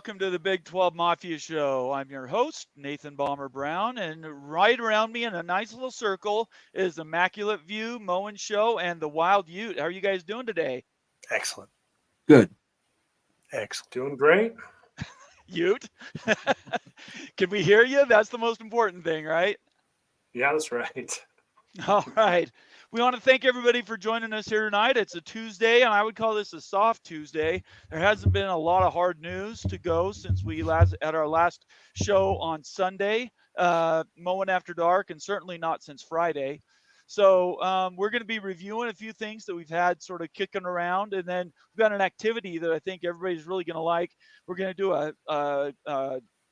welcome to the Big 12 Mafia Show. I'm your host, Nathan Bomber Brown, and right around me in a nice little circle is Immaculate View, Moen Show, and the WildUte. How are you guys doing today? Excellent. Good. Excellent. Doing great. Ute? Can we hear you? That's the most important thing, right? Yeah, that's right. All right. We want to thank everybody for joining us here tonight. It's a Tuesday, and I would call this a soft Tuesday. There hasn't been a lot of hard news to go since we last had our last show on Sunday, Mowing After Dark, and certainly not since Friday. So we're going to be reviewing a few things that we've had sort of kicking around, and then we've got an activity that I think everybody's really going to like. We're going to do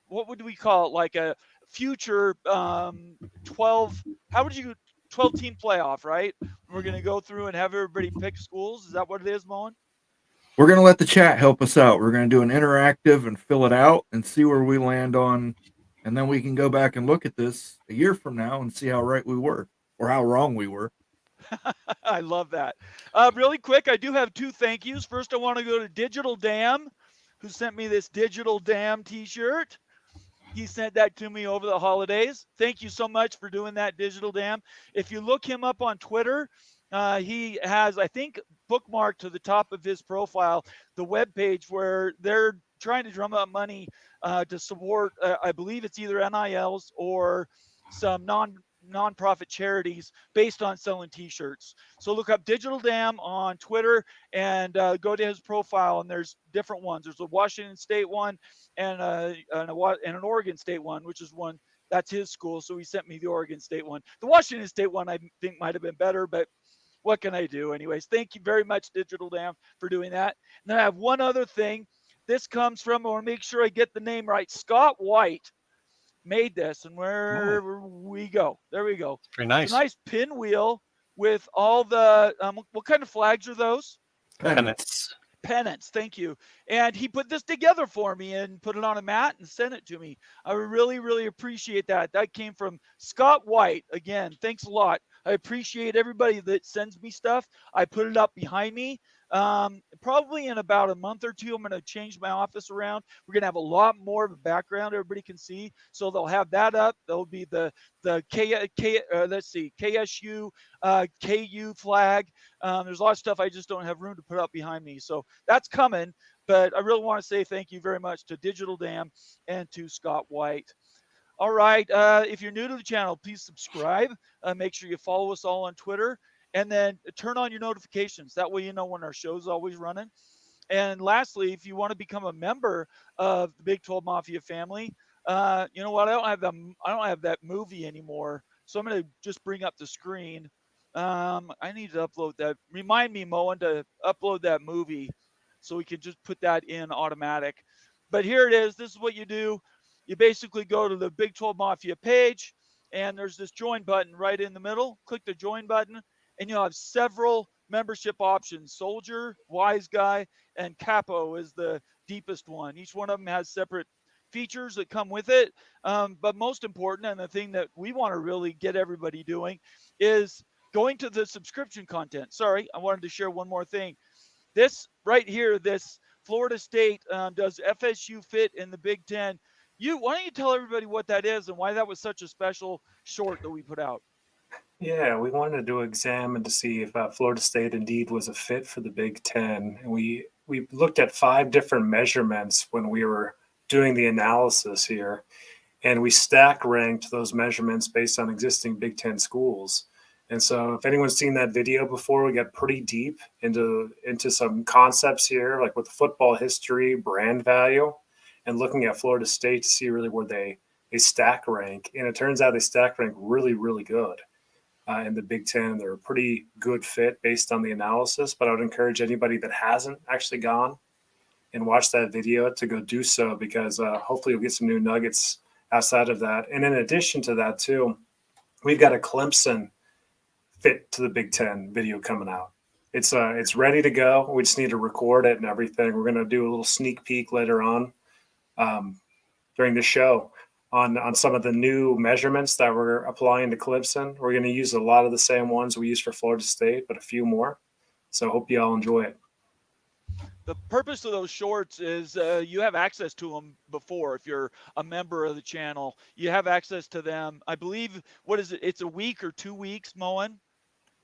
what would we call it? Like a future 12. How would you 12-team playoff, right? We're going to go through and have everybody pick schools. Is that what it is, Moen? We're going to let the chat help us out. We're going to do an interactive and fill it out and see where we land on. And then we can go back and look at this a year from now and see how right we were or how wrong we were. I love that. Really quick, I do have two thank yous. First, I want to go to Digital Dam, who sent me this Digital Dam t-shirt. He sent that to me over the holidays. Thank you so much for doing that, Digital Dam. If you look him up on Twitter, he has, I think, bookmarked to the top of his profile the webpage where they're trying to drum up money to support, I believe it's either NILs or some nonprofit charities based on selling t-shirts. So look up Digital Dam on Twitter and go to his profile, and there's different ones. There's a Washington State one and an Oregon State one, which is one that's his school. So he sent me the Oregon State one. The Washington State one I think might have been better, but what can I do? Anyways, thank you very much, Digital Dam, for doing that. And then I have one other thing. This comes from, I want to make sure I get the name right, Scott White made this, and where we go. There we go. It's pretty nice. It's a nice pinwheel with all the what kind of flags are those? Pennants. Pennants. Thank you. And he put this together for me and put it on a mat and sent it to me. I really, really appreciate that. That came from Scott White. Again, thanks a lot. I appreciate everybody that sends me stuff. I put it up behind me. Probably in about a month or two, I'm going to change my office around. We're going to have a lot more of a background everybody can see. So they'll have that up. There'll be the KSU, KU flag. There's a lot of stuff I just don't have room to put up behind me. So that's coming. But I really want to say thank you very much to Digital Dam and to Scott White. All right. If you're new to the channel, please subscribe. Make sure you follow us all on Twitter. And then turn on your notifications. That way you know when our show's always running. And lastly, if you want to become a member of the Big 12 Mafia family, you know what? I don't have that movie anymore. So I'm going to just bring up the screen. I need to upload that. Remind me, Moen, to upload that movie so we can just put that in automatic. But here it is. This is what you do. You basically go to the Big 12 Mafia page, and there's this join button right in the middle. Click the join button. And you'll have several membership options. Soldier, Wise Guy, and Capo is the deepest one. Each one of them has separate features that come with it. But most important, and the thing that we want to really get everybody doing, is going to the subscription content. Sorry, I wanted to share one more thing. This right here, this Florida State does FSU fit in the Big Ten. Why don't you tell everybody what that is and why that was such a special short that we put out? Yeah, we wanted to examine to see if Florida State indeed was a fit for the Big Ten. And we looked at 5 different measurements when we were doing the analysis here. And we stack ranked those measurements based on existing Big Ten schools. And so if anyone's seen that video before, we got pretty deep into some concepts here, like with the football history, brand value, and looking at Florida State to see really where they stack rank. And it turns out they stack rank really, really good. In the Big Ten. They're a pretty good fit based on the analysis, but I would encourage anybody that hasn't actually gone and watched that video to go do so, because hopefully you'll get some new nuggets outside of that. And in addition to that too, we've got a Clemson fit to the Big Ten video coming out. It's ready to go. We just need to record it and everything. We're going to do a little sneak peek later on during the show on some of the new measurements that we're applying to Clemson. We're going to use a lot of the same ones we use for Florida State, but a few more. So I hope you all enjoy it. the purpose of those shorts is you have access to them before. If you're a member of the channel, you have access to them. I believe, what is it? It's a week or 2 weeks, Moen?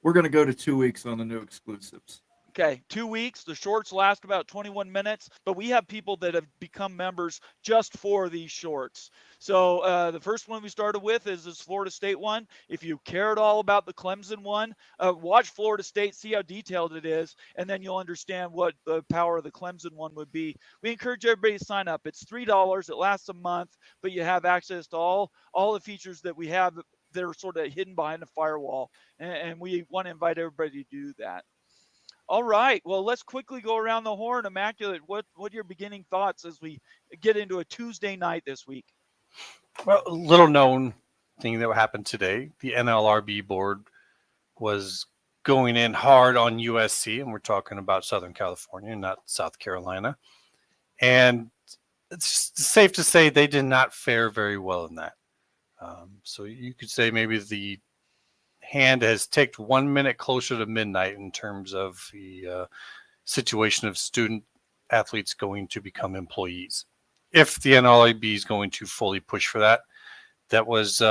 We're going to go to 2 weeks on the new exclusives. Okay, 2 weeks. The shorts last about 21 minutes, but we have people that have become members just for these shorts. So the first one we started with is this Florida State one. If you care at all about the Clemson one, watch Florida State, see how detailed it is, and then you'll understand what the power of the Clemson one would be. We encourage everybody to sign up. It's $3. It lasts a month, but you have access to all the features that we have that are sort of hidden behind a firewall, and we want to invite everybody to do that. All right. Well, let's quickly go around the horn. Immaculate, what are your beginning thoughts as we get into a Tuesday night this week? Well, a little known thing that happened today. The NLRB board was going in hard on USC, and we're talking about Southern California, not South Carolina. And it's safe to say they did not fare very well in that. So you could say maybe the hand has ticked 1 minute closer to midnight in terms of the situation of student athletes going to become employees. If the NLRB is going to fully push for that, that was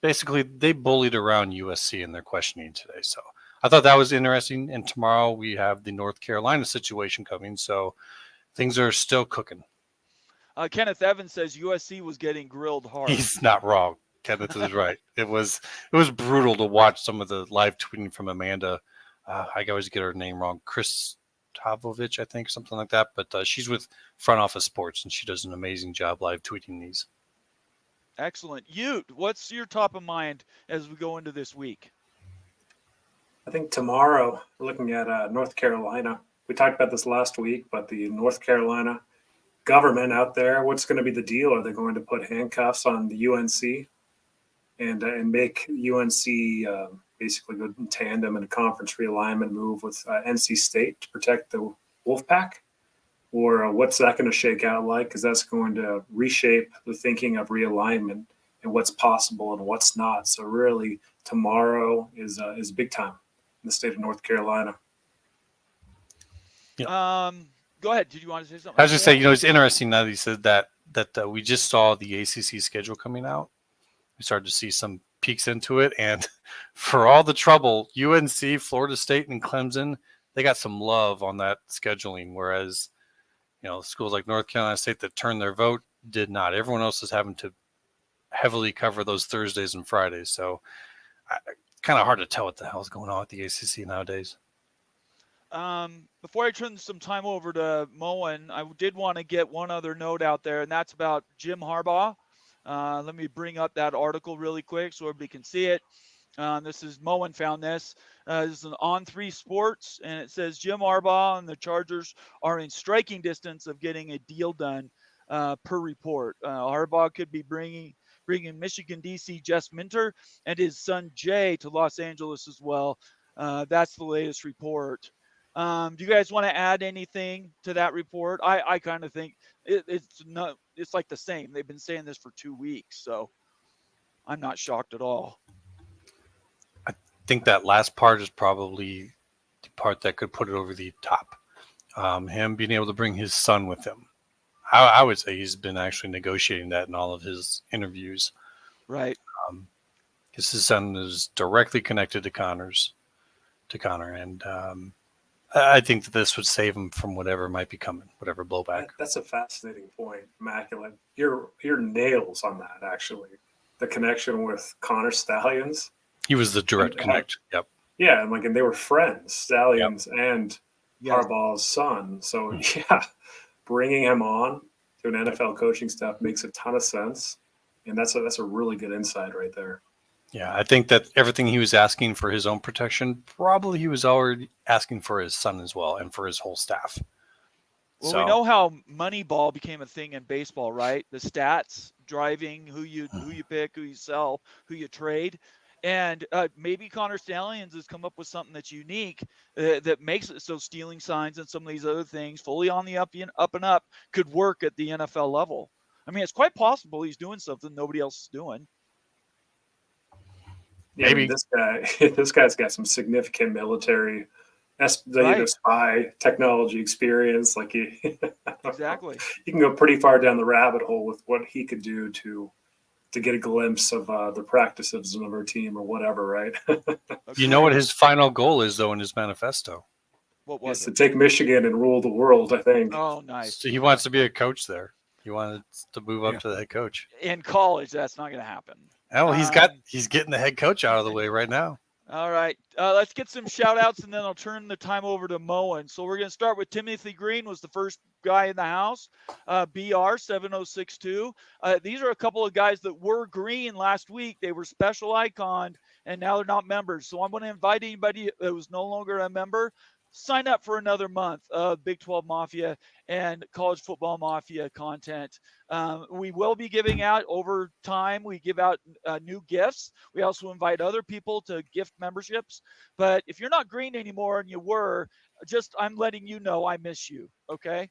basically they bullied around USC in their questioning today. So I thought that was interesting. And tomorrow we have the North Carolina situation coming. So things are still cooking. Kenneth Evans says USC was getting grilled hard. He's not wrong. Kenneth is right. It was brutal to watch some of the live tweeting from Amanda. I always get her name wrong. Chris Tavovich, I think, something like that. But she's with Front Office Sports, and she does an amazing job live tweeting these. Excellent. Ute, what's your top of mind as we go into this week? I think tomorrow we're looking at North Carolina. We talked about this last week, but the North Carolina government out there, what's going to be the deal? Are they going to put handcuffs on the UNC and make UNC basically go in tandem in a conference realignment move with NC State to protect the Wolfpack? Or what's that going to shake out like? Because that's going to reshape the thinking of realignment and what's possible and what's not. So really, tomorrow is big time in the state of North Carolina. Yeah. Go ahead. Did you want to say something? I was just saying, it's interesting now that you said that we just saw the ACC schedule coming out. We started to see some peeks into it, and for all the trouble, UNC, Florida State, and Clemson, they got some love on that scheduling, whereas schools like North Carolina State that turned their vote did not. Everyone else is having to heavily cover those Thursdays and Fridays, so kind of hard to tell what the hell is going on with the ACC nowadays. Before I turn some time over to Moen, I did want to get one other note out there, and that's about Jim Harbaugh. Let me bring up that article really quick so everybody can see it. This is Moen found this. This is on 3 Sports, and it says Jim Harbaugh and the Chargers are in striking distance of getting a deal done per report. Harbaugh could be bringing Michigan DC Jess Minter and his son Jay to Los Angeles as well. That's the latest report. Do you guys want to add anything to that report? I kind of think it's like the same. They've been saying this for 2 weeks, so I'm not shocked at all. I think that last part is probably the part that could put it over the top. Him being able to bring his son with him. I would say he's been actually negotiating that in all of his interviews. Right. Because his son is directly connected to Connor, and I think that this would save him from whatever might be coming, whatever blowback. That's a fascinating point, Immaculate. You're nails on that, actually. The connection with Connor Stallions. He was the direct connect. Yep. Yeah, and they were friends, Stallions and Harbaugh's son. So yeah, bringing him on to an NFL coaching staff makes a ton of sense, and that's a really good insight right there. Yeah, I think that everything he was asking for his own protection, probably he was already asking for his son as well and for his whole staff. Well, we know how Moneyball became a thing in baseball, right? The stats driving who you pick, who you sell, who you trade. And maybe Connor Stallions has come up with something that's unique that makes it so stealing signs and some of these other things fully on the up and up could work at the NFL level. I mean, it's quite possible he's doing something nobody else is doing. Yeah, maybe this guy's got some significant military the spy technology experience. Like Exactly. you can go pretty far down the rabbit hole with what he could do to get a glimpse of the practices of our team or whatever, right? You know what his final goal is, though, in his manifesto? What was Yes, it? to take Michigan and rule the world, I think. Oh, nice. So he wants to be a coach there. He wanted to move up to the head coach. In college, that's not going to happen. Oh, he's getting the head coach out of the way right now. All right. Let's get some shout outs and then I'll turn the time over to Moen. So we're going to start with Timothy Green, was the first guy in the house, BR 7062. These are a couple of guys that were green last week. They were special iconed and now they're not members. So I'm going to invite anybody that was no longer a member, sign up for another month of Big 12 Mafia and College Football Mafia content. We will be giving out over time. We give out new gifts. We also invite other people to gift memberships. But if you're not green anymore and you were, I'm letting you know I miss you. Okay.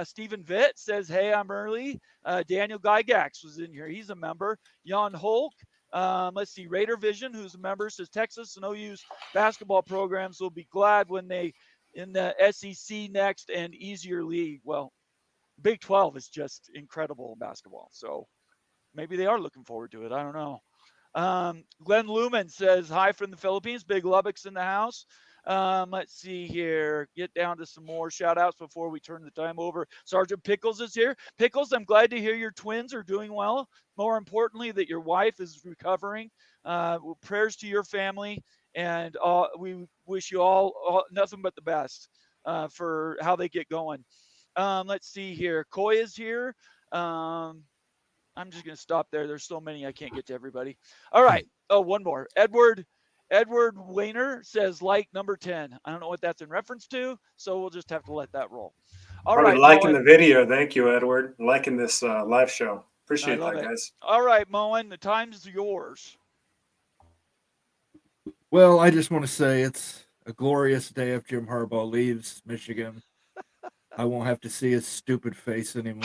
Stephen Vitt says, hey, I'm early. Daniel Gygax was in here. He's a member. Jan Holk. Let's see, Raider Vision, who's a member, says Texas and OU's basketball programs will be glad when they in the SEC next and easier league. Well, Big 12 is just incredible in basketball. So maybe they are looking forward to it. I don't know. Glenn Lumen says, hi from the Philippines. Big Lubbock's in the house. Let's see here. Get down to some more shout outs before we turn the time over. Sergeant Pickles is here. Pickles, I'm glad to hear your twins are doing well. More importantly, that your wife is recovering. Prayers to your family. And we wish you all nothing but the best for how they get going. Let's see here. Coy is here. I'm just going to stop there. There's so many. I can't get to everybody. All right. Oh, one more. Edward Weiner says like number 10. I don't know what that's in reference to, so we'll just have to let that roll. All right. Liking the video. Thank you, Edward. Liking this live show. Appreciate that, guys. All right, Moen, the time's yours. Well, I just want to say it's a glorious day if Jim Harbaugh leaves Michigan. I won't have to see his stupid face anymore.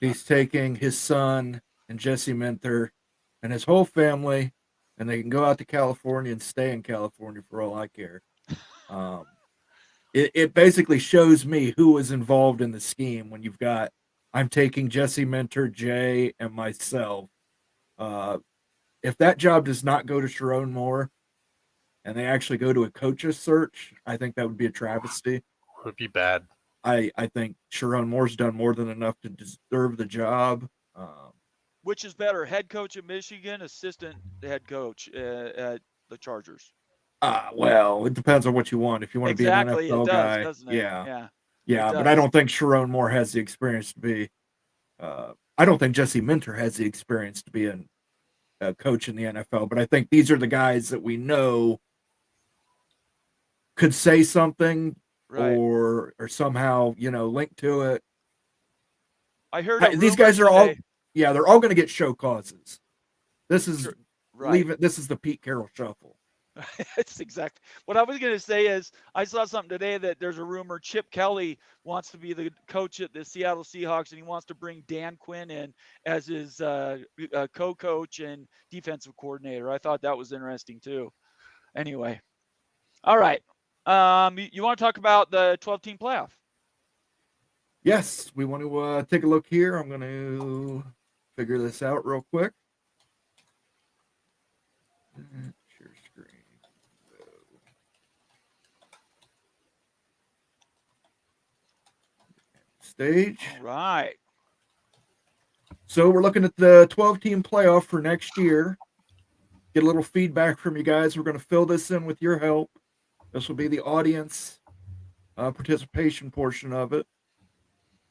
He's taking his son and Jesse Minter and his whole family, and they can go out to California and stay in California for all I care. It basically shows me who was involved in the scheme when you've got, I'm taking Jesse Minter, Jay, and myself. If that job does not go to Sharon Moore and they actually go to a coach's search, I think that would be a travesty. It would be bad. I think Sharon Moore's done more than enough to deserve the job. Which is better, head coach at Michigan, assistant head coach at the Chargers? Well, it depends on what you want. If you want to be an NFL guy, doesn't it? Yeah. But I don't think Sharon Moore has the experience to be. I don't think Jesse Minter has the experience to be a coach in the NFL. But I think these are the guys that we know could say something. Right. Or somehow, link to it. I heard these guys are all, they're all going to get show causes. This is This is the Pete Carroll shuffle. It's exactly what I was going to say. Is I saw something today that there's a rumor Chip Kelly wants to be the coach at the Seattle Seahawks, and he wants to bring Dan Quinn in as his co-coach and defensive coordinator. I thought that was interesting too. Anyway, all right. You want to talk about the 12-team playoff? Yes, we want to take a look here. I'm going to figure this out real quick. Share screen. Stage. All right. So we're looking at the 12-team playoff for next year. Get a little feedback from you guys. We're going to fill this in with your help. This will be the audience participation portion of it.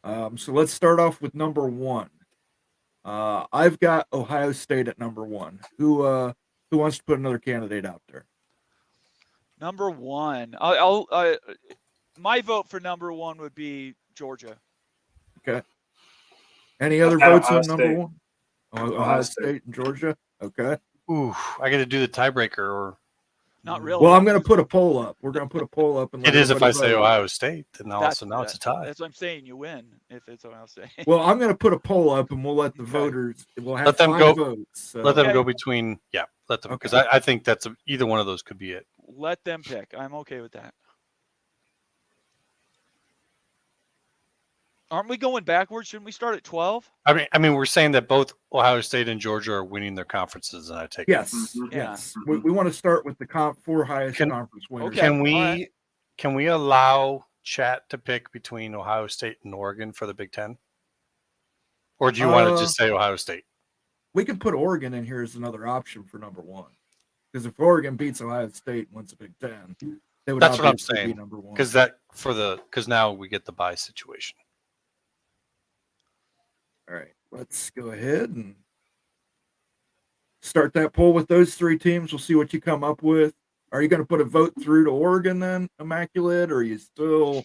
So let's start off with number 1. I've got Ohio State at number 1. Who wants to put another candidate out there? Number 1. My vote for number 1 would be Georgia. Okay. Any other votes on number State. 1? Ohio State and Georgia. Okay. Ooh, I got to do the tiebreaker, or not really. Well, I'm going to put a poll up. We're going to put a poll up, and it is if I say vote. Ohio State, then now it's a tie. That's what I'm saying. You win if it's Ohio State. Well, I'm going to put a poll up, and we'll let the voters. We'll have let them 5 go. Votes. So. Let them go between. Yeah, let them because I think that's either one of those could be it. let them pick. I'm okay with that. Aren't we going backwards? Shouldn't we start at 12? I mean, we're saying that both Ohio State and Georgia are winning their conferences, and I take it. Yes, Mhm. yes. Mhm. We want to start with the 4 highest Can- conference winners. Okay. Can we all right. can we allow chat to pick between Ohio State and Oregon for the Big Ten? Or do you want to just say Ohio State? We can put Oregon in here as another option for number 1. Because if Oregon beats Ohio State and wins the Big Ten, they would That's what I'm obviously be saying. number 1. Because now we get the bye situation. All right, let's go ahead and start that poll with those 3 teams. We'll see what you come up with. Are you going to put a vote through to Oregon then, Immaculate, or are you still?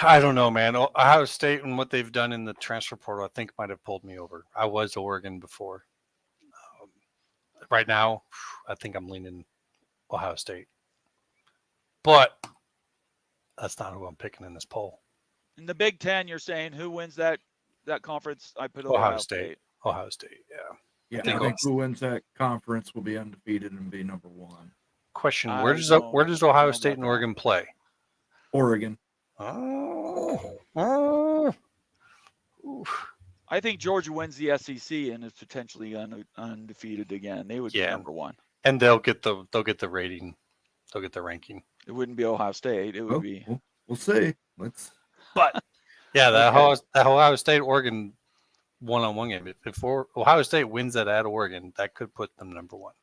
I don't know, man. Ohio State and what they've done in the transfer portal, I think, might have pulled me over. I was Oregon before. Right now, I think I'm leaning Ohio State. But that's not who I'm picking in this poll. In the Big Ten, you're saying who wins that conference? I put Ohio Ohio State. State. Ohio State, yeah. Yeah, I think think who wins that conference will be undefeated and be number 1. Question: I Where does don't Ohio know State about and that. Oregon play? Oregon. Oh. Oof. I think Georgia wins the SEC and is potentially undefeated again. They would be Yeah. number 1. And they'll get the rating. They'll get the ranking. It wouldn't be Ohio State. It would Oh, be. we'll see. Let's. But yeah, that Okay. Ohio State Oregon one-on-one game. If Ohio State wins that at Oregon, that could put them number 1.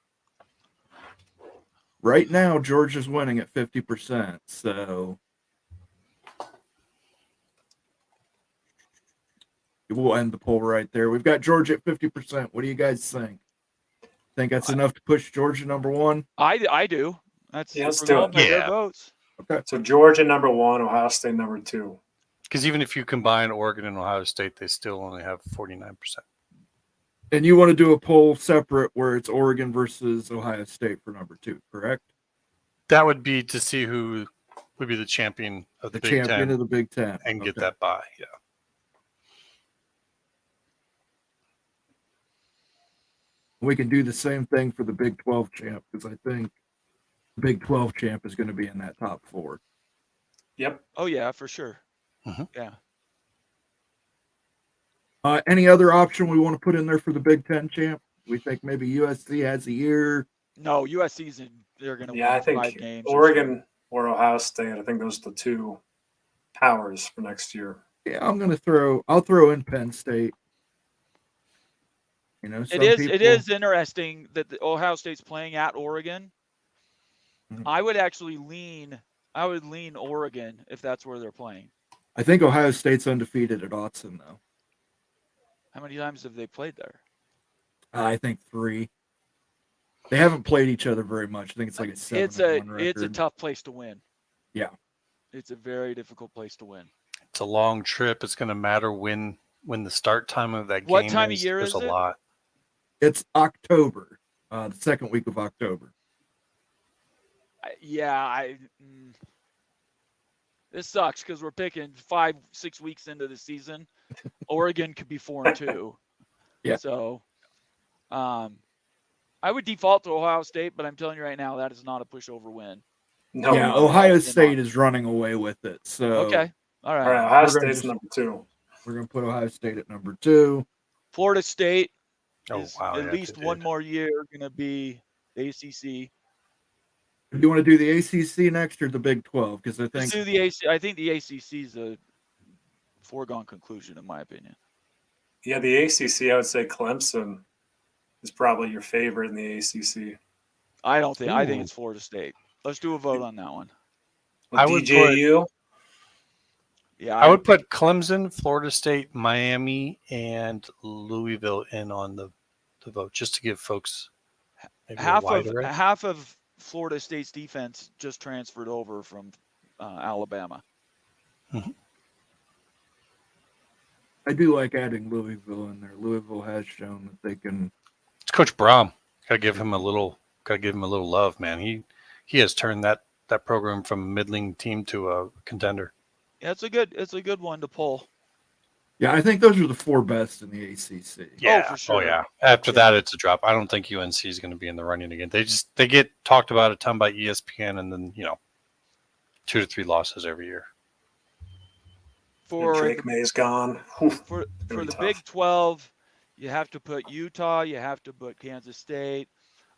Right now, Georgia's winning at 50%. So we'll end the poll right there. We've got Georgia at 50%. What do you guys think? Think that's enough to push Georgia number 1? I do. That's Yeah, let's we're do going it. by their Yeah. votes. Okay. So Georgia number 1, Ohio State number 2. Because even if you combine Oregon and Ohio State, they still only have 49%. And you want to do a poll separate where it's Oregon versus Ohio State for number 2, correct? That would be to see who would be the champion of the The Big champion Ten of the Big Ten. and get Okay. that bye. Yeah. We can do the same thing for the Big 12 champ because I think the Big 12 champ is going to be in that top 4. Yep. Oh yeah, for sure. Mhm. Yeah. Any other option we want to put in there for the Big 10 champ? We think maybe USC has a year. No, USC's they're going to Yeah, I win think 5 games. Oregon or Ohio State. I think those are the 2 powers for next year. Yeah, I'll throw in Penn State. You know, It is interesting that the Ohio State's playing at Oregon. Mhm. I would lean Oregon if that's where they're playing. I think Ohio State's undefeated at Autzen, though. How many times have they played there? I think 3. They haven't played each other very much. I think it's like a 7-1 record. It's a tough place to win. Yeah. It's a very difficult place to win. It's a long trip. It's going to matter when the start time of that game What time of is. year There's is a it? lot. It's October, the second week of October. This sucks because we're picking 5-6 weeks into the season. Oregon could be 4-2. Yeah. So, I would default to Ohio State, but I'm telling you right now, that is not a pushover win. No. Yeah, no. Ohio not. State is running away with it. So Okay. All right. All right. Ohio We're gonna State's just- number 2. we're going to put Ohio State at number 2. Florida State Oh, is wow. at yeah, least they one did. more year going to be ACC. Do you want to do the ACC next or the Big 12? Because I Let's think do the AC. I think the ACC is a foregone conclusion, in my opinion. Yeah, the ACC, I would say Clemson is probably your favorite in the ACC. I don't think. I think Ooh. it's Florida State. Let's do a vote on that one. With I would DJU, Yeah, I would put Clemson, Florida State, Miami, and Louisville in on the vote just to give folks maybe a half wider of Florida State's defense just transferred over from Alabama. I do like adding Louisville in there. Louisville has shown that they can. It's Coach Brom. Got to give him a little love, man. He has turned that program from a middling team to a contender. Yeah, it's a good one to pull. Yeah, I think those are the 4 best in the ACC. Yeah. for sure. yeah. After Yeah. that, it's a drop. I don't think UNC is going to be in the running again. They get talked about a ton by ESPN, and then 2 to 3 losses every year. And Drake May's gone. Whew, For gonna be the tough. Big 12, you have to put Utah, you have to put Kansas State.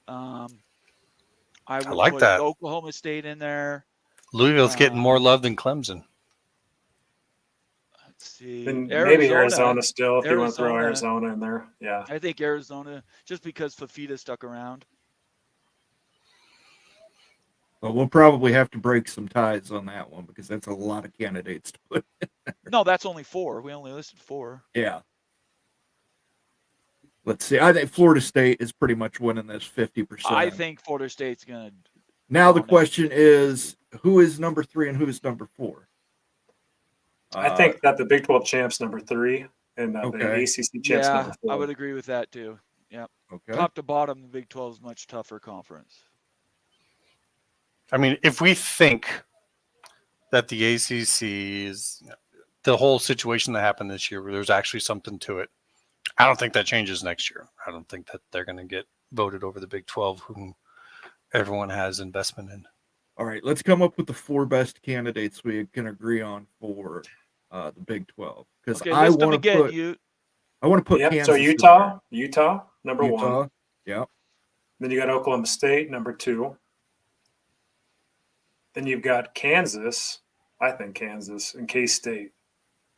I would like put that. Oklahoma State in there. Louisville's getting more love than Clemson. Let's see. And maybe Arizona still, if you want to throw Arizona. Arizona in there. Yeah. I think Arizona, just because Fafita stuck around. But we'll probably have to break some ties on that one because that's a lot of candidates to put in there. No, that's only 4. We only listed 4. Yeah. Let's see. I think Florida State is pretty much winning this 50%. I think Florida State's going to. Now the question is, who is number 3 and who is number 4? I think that the Big 12 champ's number 3 and the ACC champ's number 4. I would agree with that too. Yeah. Okay. Top to bottom, the Big 12 is much tougher conference. I mean, if we think that the ACC is the whole situation that happened this year, where there's actually something to it, I don't think that changes next year. I don't think that they're going to get voted over the Big 12, whom everyone has investment in. All right, let's come up with the 4 best candidates we can agree on for the Big 12. Because I want to put Kansas. So Utah, number 1. Yep. Then you got Oklahoma State, number 2. Then you've got Kansas. I think Kansas and K-State.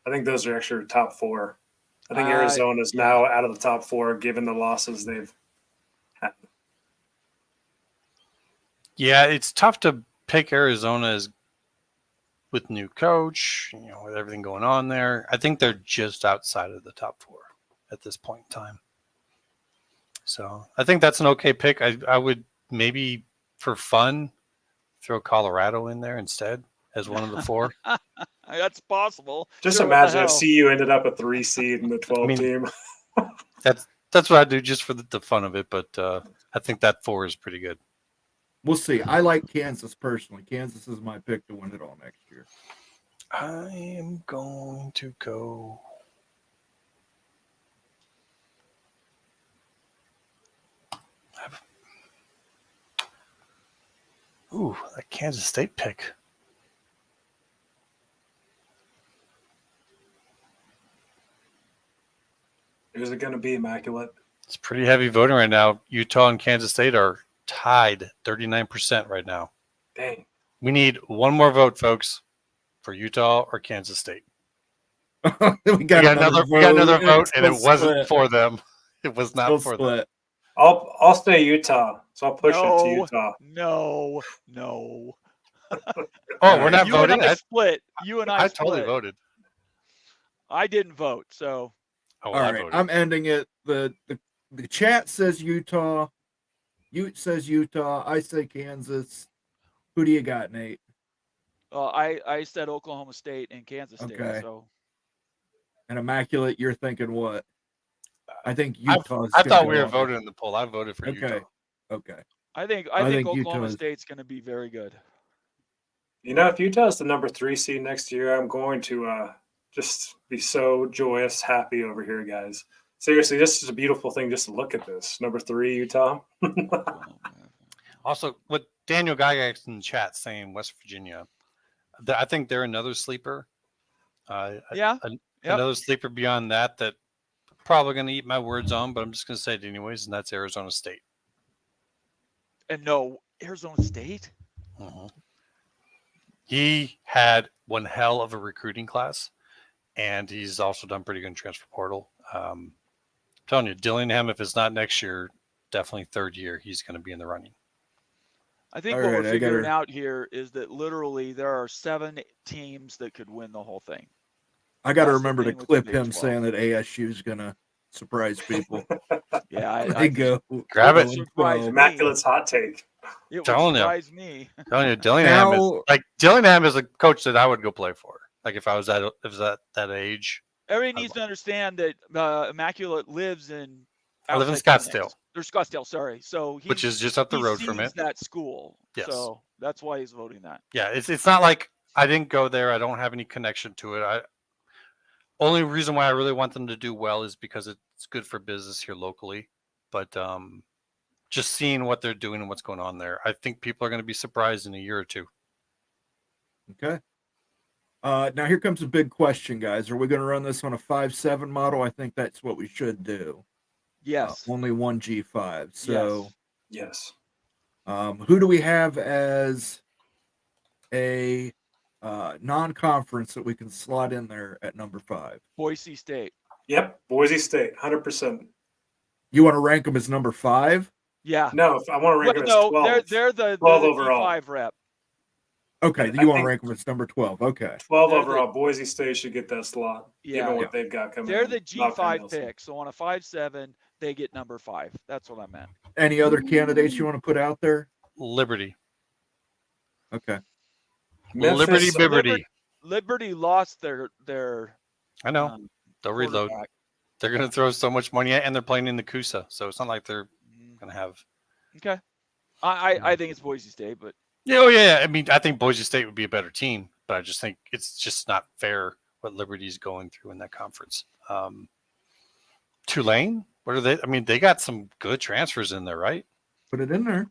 I think those are actually top 4. I think Arizona's now out of the top 4, given the losses they've had. Yeah, it's tough to pick Arizona as with new coach, with everything going on there. I think they're just outside of the top 4 at this point in time. So I think that's an okay pick. I would maybe, for fun, throw Colorado in there instead as one of the 4. That's possible. Just imagine if CU ended up a 3 seed in the 12 team. That's what I do just for the fun of it. But I think that 4 is pretty good. We'll see. I like Kansas personally. Kansas is my pick to win it all next year. I am going to go. Ooh, that Kansas State pick. Who's it going to be, Immaculate? It's pretty heavy voting right now. Utah and Kansas State are tied 39% right now. Dang. We need one more vote, folks, for Utah or Kansas State. we got another vote, and it wasn't for them. It was not for them. I'll stay Utah, so I'll push it to Utah. No. Oh, we're not voting. And I split. You and I totally voted. I didn't vote, so. All right, I'm ending it. The chat says Utah. Ute says Utah. I say Kansas. Who do you got, Nate? I said Oklahoma State and Kansas State. Okay. So. And Immaculate, you're thinking what? I think Utah. I thought we were voting in the poll. I voted for Utah. Okay. I think Oklahoma State's going to be very good. If Utah's the number 3 seed next year, I'm going to just be so joyous, happy over here, guys. Seriously, this is a beautiful thing just to look at this. Number 3, Utah. Also, what Daniel Gygax in the chat saying West Virginia, I think they're another sleeper. Another sleeper beyond that probably going to eat my words on, but I'm just going to say it anyways, and that's Arizona State. And no, Arizona State? Mm-hmm. He had one hell of a recruiting class, and he's also done pretty good in transfer portal. I'm telling you, Dillingham, if it's not next year, definitely 3rd year, he's going to be in the running. I think what we're figuring out here is that literally there are 7 teams that could win the whole thing. I got to remember to clip him saying that ASU is going to surprise people. Yeah, I go. Grab it. Immaculate's hot take. It would surprise me. Telling you, Dillingham is a coach that I would go play for. Like if I was at that age. Everybody needs to understand that Immaculate lives in. I live in Scottsdale. There's Scottsdale, sorry. So which is just up the road from it. That school. Yes. So that's why he's voting that. Yeah, it's not like I didn't go there. I don't have any connection to it. Only reason why I really want them to do well is because it's good for business here locally. But just seeing what they're doing and what's going on there, I think people are going to be surprised in a year or two. Okay. Now here comes a big question, guys. Are we going to run this on a 5-7 model? I think that's what we should do. Yes. Only one G5. So, Yes. who do we have as a non-conference that we can slot in there at number 5? Boise State. Yep. Boise State, 100%. You want to rank them as number 5? Yeah. No, if I want to rank them as 12. they're the 12 overall. G5 rep. Okay, I you want to think- rank them as number 12. Okay. 12 They're overall. Boise State should get that slot, Yeah. given what they've got coming. They're in. the Not G5 Nelson. pick. So on a 5-7, they get number 5. That's what I meant. Any other candidates you want to put out there? Liberty. Okay. Memphis, Liberty Biberty. Liberty lost their I know. They'll reload. quarterback. They're going to throw so much money at, and they're playing in the Coosa, so it's not like they're going to have. Okay. I think it's Boise State, but Yeah, oh yeah. I mean, I think Boise State would be a better team, but I just think it's just not fair what Liberty's going through in that conference. Tulane, what are they? I mean, they got some good transfers in there, right? Put it in there.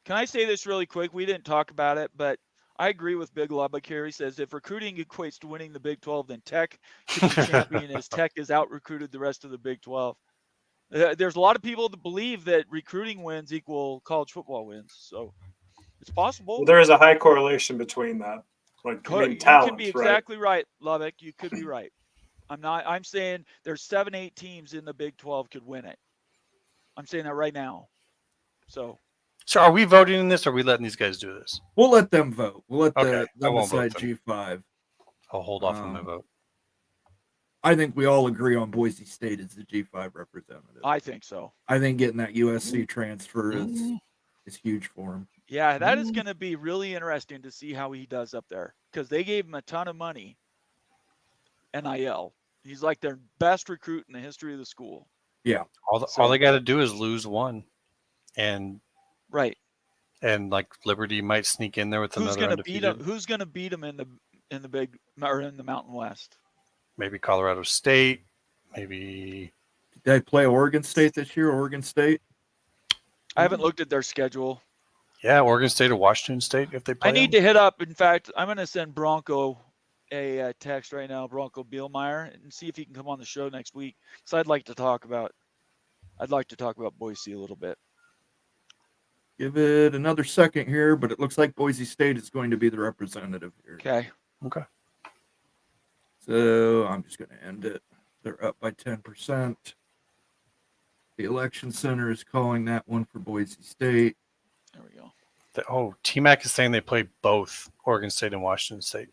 can I say this really quick? We didn't talk about it, but I agree with Big Lubbock here. He says if recruiting equates to winning the Big 12, then Tech should be champion as Tech has out-recruited the rest of the Big 12. There's a lot of people that believe that recruiting wins equal college football wins. So it's possible. Well, there is a high correlation between that. Like, I mean, You talent, could be right? exactly right, Lubbock. You could be right. I'm saying there's 7-8 teams in the Big 12 could win it. I'm saying that right now. So are we voting in this, or are we letting these guys do this? We'll let them vote. We'll let Okay, I them won't vote decide G5. I'll hold off on my vote. I think we all agree on Boise State as the G5 representative. I think so. I think getting that USC transfer is huge for him. Yeah, that is going to be really interesting to see how he does up there because they gave him a ton of money. NIL. He's like their best recruit in the history of the school. Yeah. All they got to do is lose one, and Right. like Liberty might sneak in there with Who's another going to beat him? undefeated. Who's going to beat him in the Big or in the Mountain West? Maybe Colorado State. Maybe Did they play Oregon State this year? Oregon State? I haven't looked at their schedule. Oregon State or Washington State if they play. I need to hit up. In fact, I'm going to send Bronco a text right now, Bronco Bielmeyer, and see if he can come on the show next week. So I'd like to talk about Boise a little bit. Give it another second here, but it looks like Boise State is going to be the representative here. Okay. Okay. So I'm just going to end it. They're up by 10%. The election center is calling that one for Boise State. There we go. T-Mac is saying they play both Oregon State and Washington State.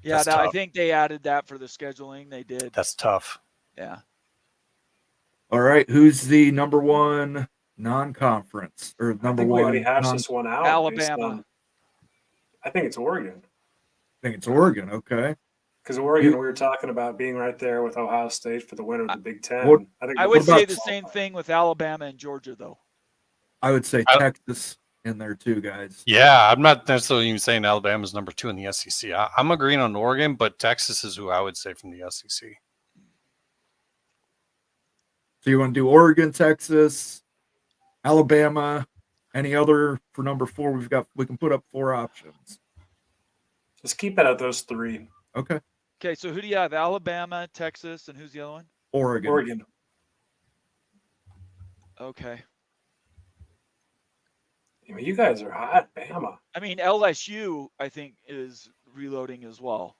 Yeah, That's I tough. think they added that for the scheduling. They did. That's tough. Yeah. All right. Who's the number one non-conference or I number think we one? already hashed this one out. based Alabama. on- I think it's Oregon. I think it's Oregon. Okay. Because Oregon, we were talking about being right there with Ohio State for the winner of the Big Ten. What- I think I the would Big say about- the same thing with Alabama and Georgia, though. I would say I- Texas in there too, guys. Yeah, I'm not necessarily even saying Alabama's number 2 in the SEC. I'm agreeing on Oregon, but Texas is who I would say from the SEC. So you want to do Oregon, Texas, Alabama, any other for number 4? We can put up 4 options. Just keep it at those 3. Okay. Okay, so who do you have? Alabama, Texas, and who's the other one? Oregon. Oregon. Okay. I mean, you guys are hot, Bama. I mean, LSU, I think, is reloading as well.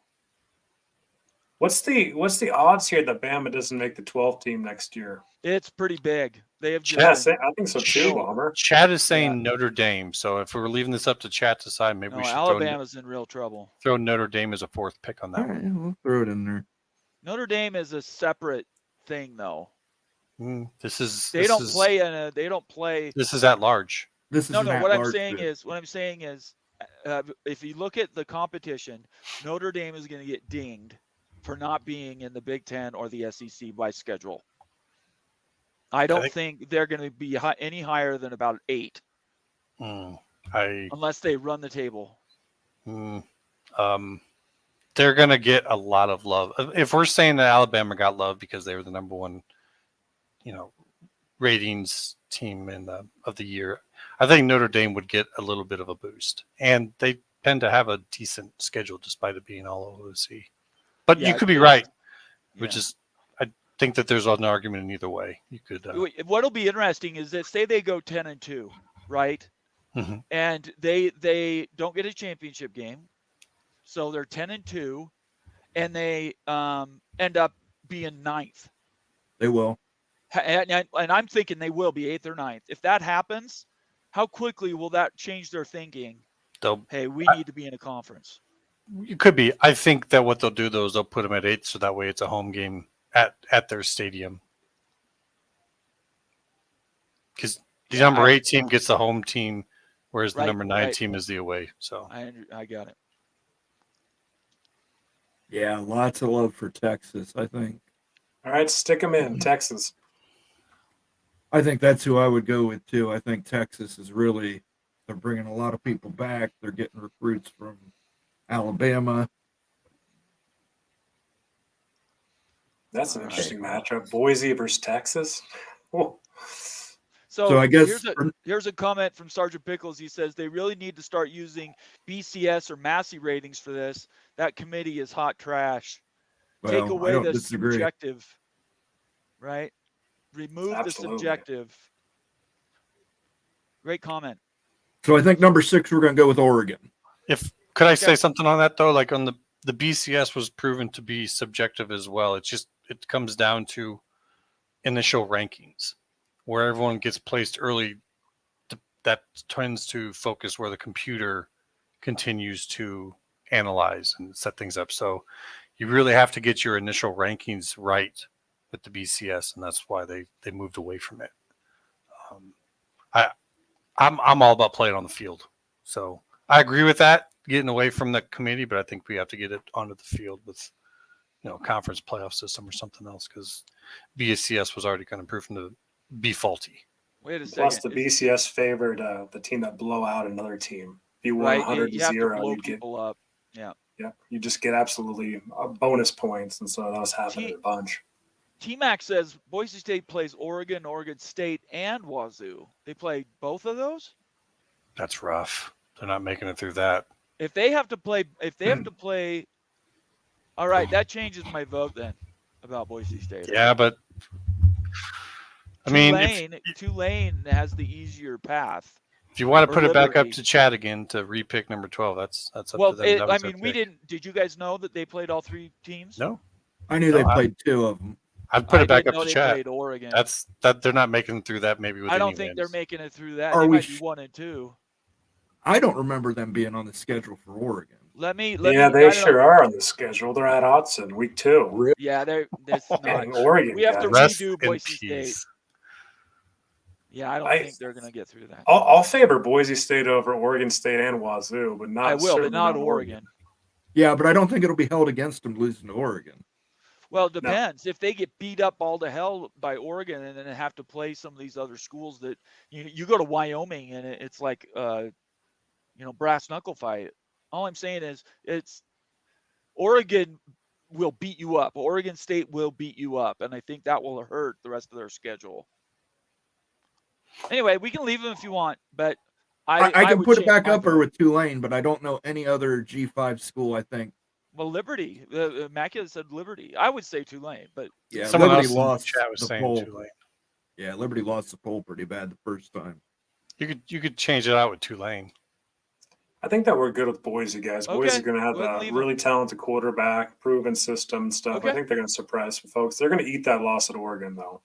What's the odds here that Bama doesn't make the 12 team next year? It's pretty big. They have just Yes, been- I think so too, Bomber. Chad is saying Notre Dame. So if we were leaving this up to Chad to decide, maybe no, we should Alabama's in real trouble. throw Notre Dame as a 4th pick on that All one. right, we'll throw it in there. Notre Dame is a separate thing, though. This is They don't play. This is at large. This is No, an no. What I'm at-large saying bid. is, if you look at the competition, Notre Dame is going to get dinged for not being in the Big Ten or the SEC by schedule. I don't think they're going to be any higher than about 8, unless they run the table. they're going to get a lot of love. If we're saying that Alabama got love because they were the number one, ratings team of the year, I think Notre Dame would get a little bit of a boost. And they tend to have a decent schedule despite it being all OC. But you could be right, which is, I think that there's an argument in either way. You could. What'll be interesting is that say they go 10-2, right? Mhm. And they don't get a championship game, so they're 10-2, and they end up being 9th. They will. And I'm thinking they will be 8th or 9th. If that happens, how quickly will that change their thinking? Hey, we need to be in a conference. It could be. I think that what they'll do, though, is they'll put them at 8, so that way it's a home game at their stadium. Because the number 8 team gets the home team, whereas the number 9 team is the away. So I got it. Yeah, lots of love for Texas, I think. All right, stick them in, Texas. I think that's who I would go with, too. I think Texas is really, they're bringing a lot of people back. They're getting recruits from Alabama. That's an interesting matchup. Boise versus Texas. Oh. So I guess here's a comment from Sergeant Pickles. He says they really need to start using BCS or Massey ratings for this. That committee is hot trash. Well, Take away the disagree. subjective, right? Remove the subjective. Great comment. So I think number 6, we're going to go with Oregon. Could I say something on that, though? Like on the BCS was proven to be subjective as well. It comes down to initial rankings, where everyone gets placed early. That tends to focus where the computer continues to analyze and set things up. So you really have to get your initial rankings right with the BCS, and that's why they moved away from it. I'm all about playing on the field, so I agree with that, getting away from the committee, but I think we have to get it onto the field with, conference playoff system or something else, because BCS was already kind of proven to be faulty. Wait a second. Plus, the BCS favored the team that blow out another team. If you won 100-0, you get people up. Yeah. Yeah, you just get absolutely bonus points, and so that was happening a bunch. T-Mac says Boise State plays Oregon, Oregon State, and Wazoo. They play both of those? That's rough. They're not making it through that. If they have to play, all right, that changes my vote then about Boise State. Yeah, but I mean, Tulane has the easier path. If you want to put it back up to Chad again to repick number 12, that's up to them. We didn't. Did you guys know that they played all 3 teams? No, I knew they played 2 of them. I'd put it back up to Chad. Played Oregon. That they're not making it through that. Maybe with I don't think they're making it through that. Are they we might be 1 and 2. I don't remember them being on the schedule for Oregon. They sure are on the schedule. They're at Autzen week 2. Really? Yeah, that's not Oregon. We have to redo Boise State. Yeah, I don't think they're going to get through that. I'll favor Boise State over Oregon State and Wazoo, but not. I will, but not Oregon. Yeah, but I don't think it'll be held against them losing to Oregon. Well, it depends. If they get beat up all to hell by Oregon and then have to play some of these other schools that you go to Wyoming and it's like brass knuckle fight. All I'm saying is it's Oregon will beat you up. Oregon State will beat you up, and I think that will hurt the rest of their schedule. Anyway, we can leave them if you want, but I can put it back up or with Tulane, but I don't know any other G5 school, I think. Well, Liberty. Mafia said Liberty. I would say Tulane, but yeah, someone Liberty else lost in the chat was the saying poll. Tulane. Yeah, Liberty lost the poll pretty bad the first time. You could change it out with Tulane. I think that we're good with Boise, guys. Okay. Boise is going to have a really talented quarterback, proven system and stuff. Okay. I think they're going to surprise some folks. They're going to eat that loss at Oregon, though.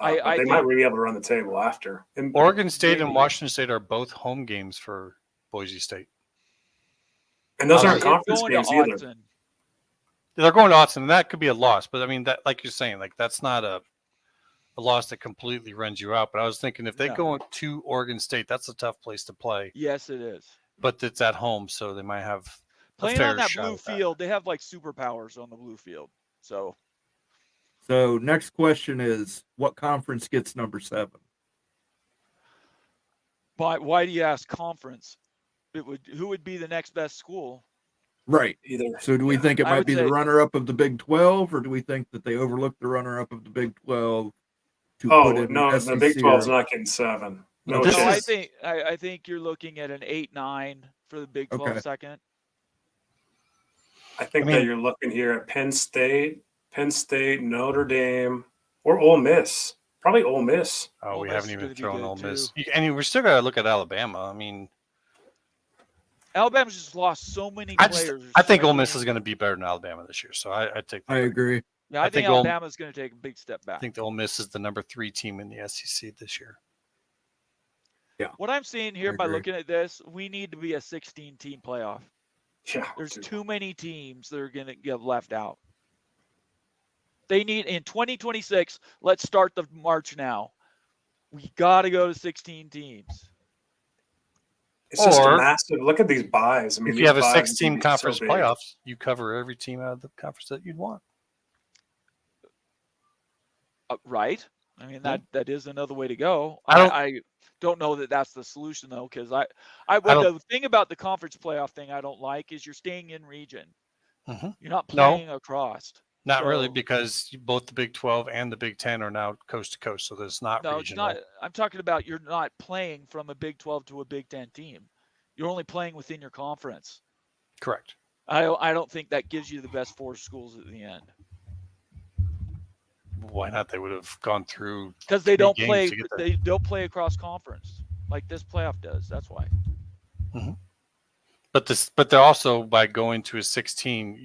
They might really be able to run the table after. And Oregon State and Washington State are both home games for Boise State. And those aren't conference games either. They're going to Autzen, and that could be a loss. But, I mean, that, like you're saying, like that's not a loss that completely runs you out. But I was thinking if they go to Oregon State, that's a tough place to play. Yes, it is. But it's at home, so they might have playing on that blue field. They have like superpowers on the blue field. So next question is, what conference gets number 7? But why do you ask conference? Who would be the next best school? Right. Either. So do we think it I might would be the say- runner-up of the Big 12, or do we think that they overlooked the runner-up of the Big 12 to Oh put in no, the Big SEC 12 is or- not getting 7. No Okay. No, I chance. think I think you're looking at an 8-9 for the Big 12 Okay. second. I think I mean- that you're looking here at Penn State, Notre Dame, or Ole Miss. Probably Ole Miss. Oh, Ole we Miss haven't is even gonna be thrown good, Ole Miss. too. And we're still got to look at Alabama. I mean, Alabama's just lost so many I players. think Ole mean, Miss is going to be better than Alabama this year. So I take. I agree. Yeah, I I think think Ole- Alabama's going to take a big step I back. think the Ole Miss is the number 3 team in the SEC this year. What I'm seeing here I by agree. looking at this, we need to be a 16-team playoff. Yeah. There's dude. too many teams that are going to get left out. They need in 2026. Let's start the march now. We got to go to 16 teams. It's just a Or- massive. Look at these buys. I mean, If these you have a buys 6-team would be so conference big. playoffs, you cover every team out of the conference that you'd want. Right? I mean that is another way to go. I I don't know that that's the solution though, because I the thing about the conference playoff thing I don't like is you're staying in region. Mhm. You're not No. playing across. Not really, So- because both the Big 12 and the Big 10 are now coast to coast, so there's not No, it's regional. not. I'm talking about you're not playing from a Big 12 to a Big 10 team. You're only playing within your conference. Correct. I don't think that gives you the best 4 schools at the end Why not? They would have gone through. because they 3 don't games play. to get there. They don't play across conference like this playoff does. That's why. But they're also, by going to a 16,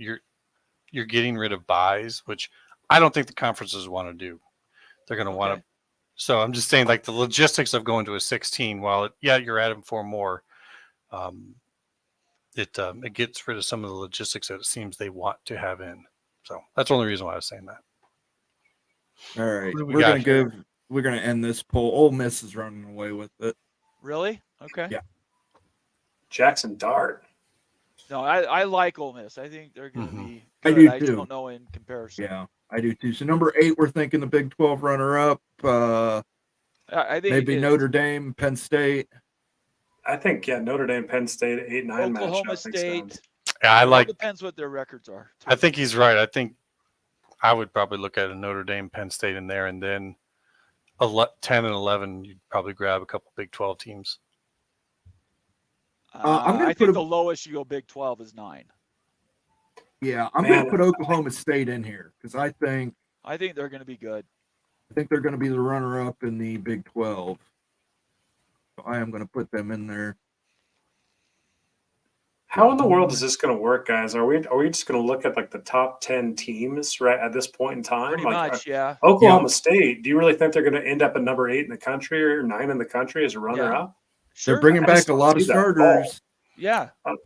you're getting rid of buys, which I don't think the conferences want to do. They're going to want Okay. to. So I'm just saying, like, the logistics of going to a 16, while you're adding 4 more, it gets rid of some of the logistics that it seems they want to have in. So that's the only reason why I was saying that. All right. Who do we We're got gonna here? we're gonna end this poll. Ole Miss is running away with it. Really? Okay. Yeah. Jackson Dart. No, I like Ole Miss. I think they're going to Mhm. be I good. do I just too. don't know in comparison. Yeah, I do too. So number 8, we're thinking the Big 12 runner-up. I think Maybe it's Notre Dame, Penn State. I think Notre Dame, Penn State, 8-9 Oklahoma matchup makes State. sense. Yeah, I It all like. depends what their records are. I think he's right. I think I would probably look at a Notre Dame, Penn State in there, and then 10 and 11, you'd probably grab a couple Big 12 teams. I'm gonna I put think a- the lowest you go Big 12 is 9. Yeah, I'm Man. gonna put Oklahoma State in here because I think I think they're going to be good. they're going to be the runner-up in the Big 12. So I am going to put them in there. How in the world is this going to work, guys? Are we just going to look at like the top 10 teams right at this point in time? Pretty Like, much, yeah. Oklahoma State. Do you really think they're going to end up at number 8 in the country or 9 in the country as a runner-up? Sure. They're bringing I back just a don't lot of see that at all. starters. Yeah. Oh.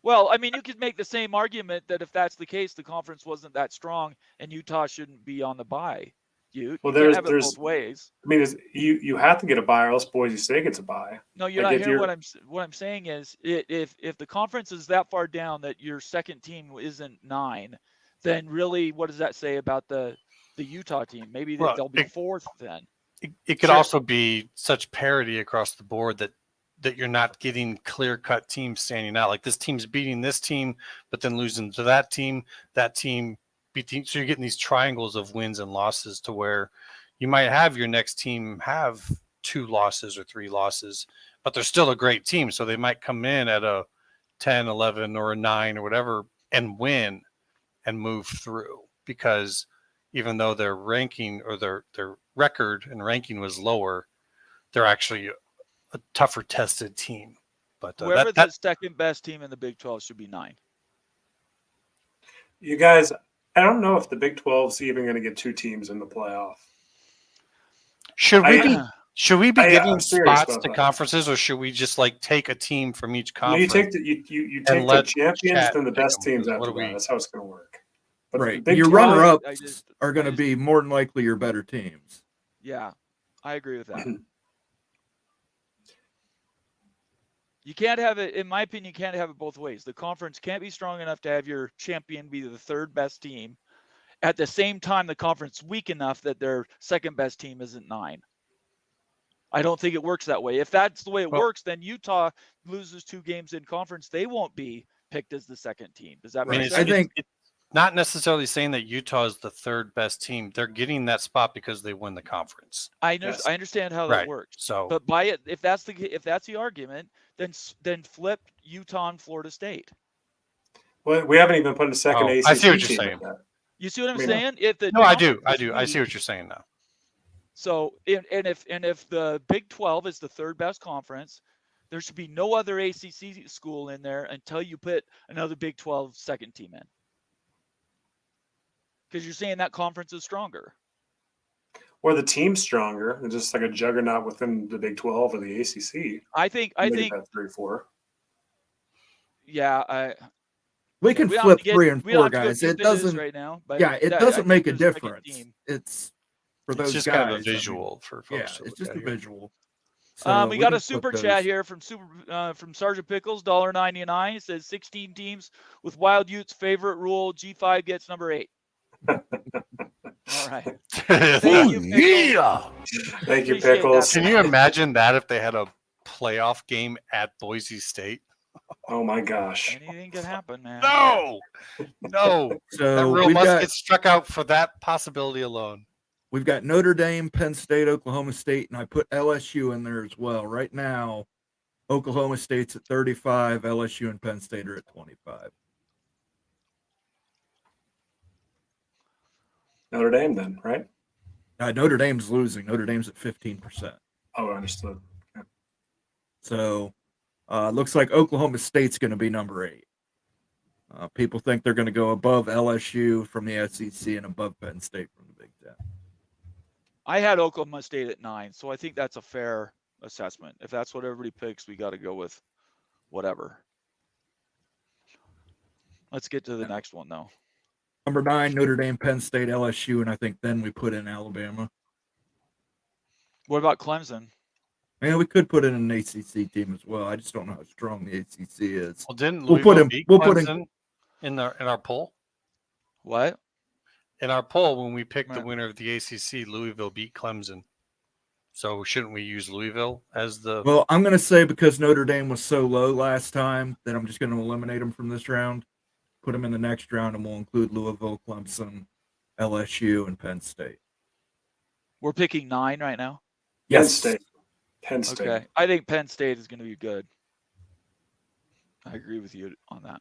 Well, I mean, you could make the same argument that if that's the case, the conference wasn't that strong and Utah shouldn't be on the bye. You Well, can't have it there's- both ways. I mean, you have to get a bye or else Boise State gets a bye. No, you're Like, not if hearing you're- what I'm saying is if the conference is that far down that your second team isn't 9, then really what does that say about the Utah team? Maybe Well, they'll be 4th then. It could Sure. also be such parity across the board that you're not getting clear-cut teams standing out. Like this team's beating this team, but then losing to that team beating. So you're getting these triangles of wins and losses to where you might have your next team have 2 losses or 3 losses, but they're still a great team. So they might come in at a 10, 11, or a 9 or whatever and win and move through, because even though their ranking or their record and ranking was lower, they're actually a tougher tested team. But Whoever the second best team in the Big 12 should be 9. You guys, I don't know if the Big 12 is even going to get 2 teams in the playoff. should we be I'm giving serious spots about to that. conferences, or should we just like take a team from each No, you conference? take you take the let champions, chat then the pick best them, teams because what after do that. we- That's how it's going to work. But the Right. Big Your 12 runner-ups I just- are going to be more than likely your better teams. Yeah, I agree with that. You can't have it, in my opinion, you can't have it both ways. The conference can't be strong enough to have your champion be the 3rd best team. At the same time, the conference weak enough that their second best team isn't 9. I don't think it works that way. If that's the way it Well- works, then Utah loses 2 games in conference. They won't be picked as the second team. Does that I mean, make it's, sense? I think- it's not necessarily saying that Utah is the third best team. They're getting that spot because they win the conference. I Yes. understand how that Right. works. So But by it, if that's the argument, then flip Utah and Florida State. Well, we haven't even put a second Oh, ACC I see what you're team saying. in that. You see what I'm I mean, saying? If the no, I do. conference I is do. I see weak, what you're saying now. So if the Big 12 is the third best conference, there should be no other ACC school in there until you put another Big 12 second team in. Because you're saying that conference is stronger. Or the team's stronger. It's just like a juggernaut within the Big 12 or the ACC. I think Maybe that's 3-4. yeah, We can we don't have flip to get- 3 and we don't 4, have to go guys. deep It into this doesn't. right now, but Yeah, it I doesn't think make a the second difference. team- It's for It's those just guys. kind of a I mean, visual for yeah, folks. to it's look just at a here. visual. So We got can a flip super those. chat here from Sergeant Pickles, $1.99. It says 16 teams with WildUte's favorite rule. G5 gets number 8. All right. Thank you, Pickles. Thank you, Appreciate that, Pickles. Can you imagine that if they had a playoff game at Boise State? Oh my gosh. Anything could happen, man. No, no. That So rule we've must got get struck out for that possibility alone. we've got Notre Dame, Penn State, Oklahoma State, and I put LSU in there as well. Right now, Oklahoma State's at 35, LSU and Penn State are at 25. Notre Dame then, right? Notre Dame's losing. Notre Dame's at 15%. Oh, understood. So looks like Oklahoma State's going to be number 8. People think they're going to go above LSU from the SEC and above Penn State from the Big Ten. I had Oklahoma State at 9, so I think that's a fair assessment. If that's what everybody picks, we got to go with whatever. Let's get to the next one, though. Number 9, Notre Dame, Penn State, LSU, and I think then we put in Alabama. What about Clemson? Man, we could put in an ACC team as well. I just don't know how strong the ACC is. Well, didn't We'll Louisville put him- beat we'll put him- Clemson in our poll? What? In our poll, when we picked the Right. winner of the ACC, Louisville beat Clemson. So shouldn't we use Louisville as the? Well, I'm going to say because Notre Dame was so low last time that I'm just going to eliminate them from this round, put them in the next round, and we'll include Louisville, Clemson, LSU, and Penn State. We're picking 9 right now. Penn State. Penn State. Okay. I think Penn State is going to be good. I agree with you on that.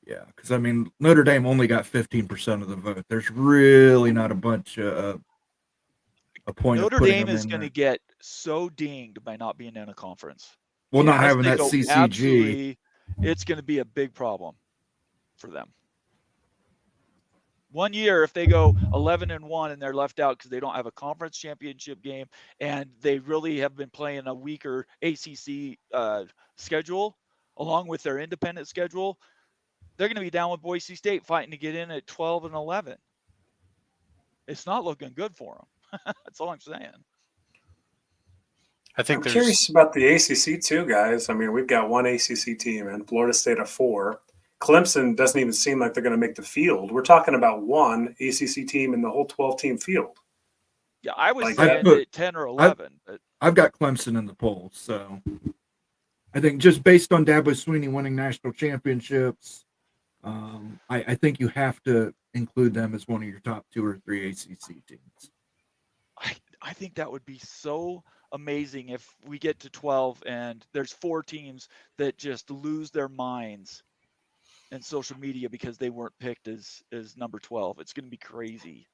Yeah, because I mean Notre Dame only got 15% of the vote. There's really not a bunch of a point. Notre of putting Dame them is in going to there. get so dinged by not being in a conference. Well, not Unless having they that go CCG. absolutely- it's going to be a big problem for them. One year, if they go 11-1 and they're left out because they don't have a conference championship game and they really have been playing a weaker ACC schedule along with their independent schedule, they're going to be down with Boise State fighting to get in at 12-11. It's not looking good for them. That's all I'm saying. I think I'm there's. curious about the ACC too, guys. I mean, we've got one ACC team and Florida State of 4. Clemson doesn't even seem like they're going to make the field. We're talking about one ACC team in the whole 12-team field. Yeah, I was Like saying that. at 10 or 11. But I've got Clemson in the polls, so I think just based on Dabo Swinney winning national championships, I think you have to include them as one of your top 2 or 3 ACC teams. I think that would be so amazing if we get to 12 and there's 4 teams that just lose their minds in social media because they weren't picked as number 12. It's going to be crazy.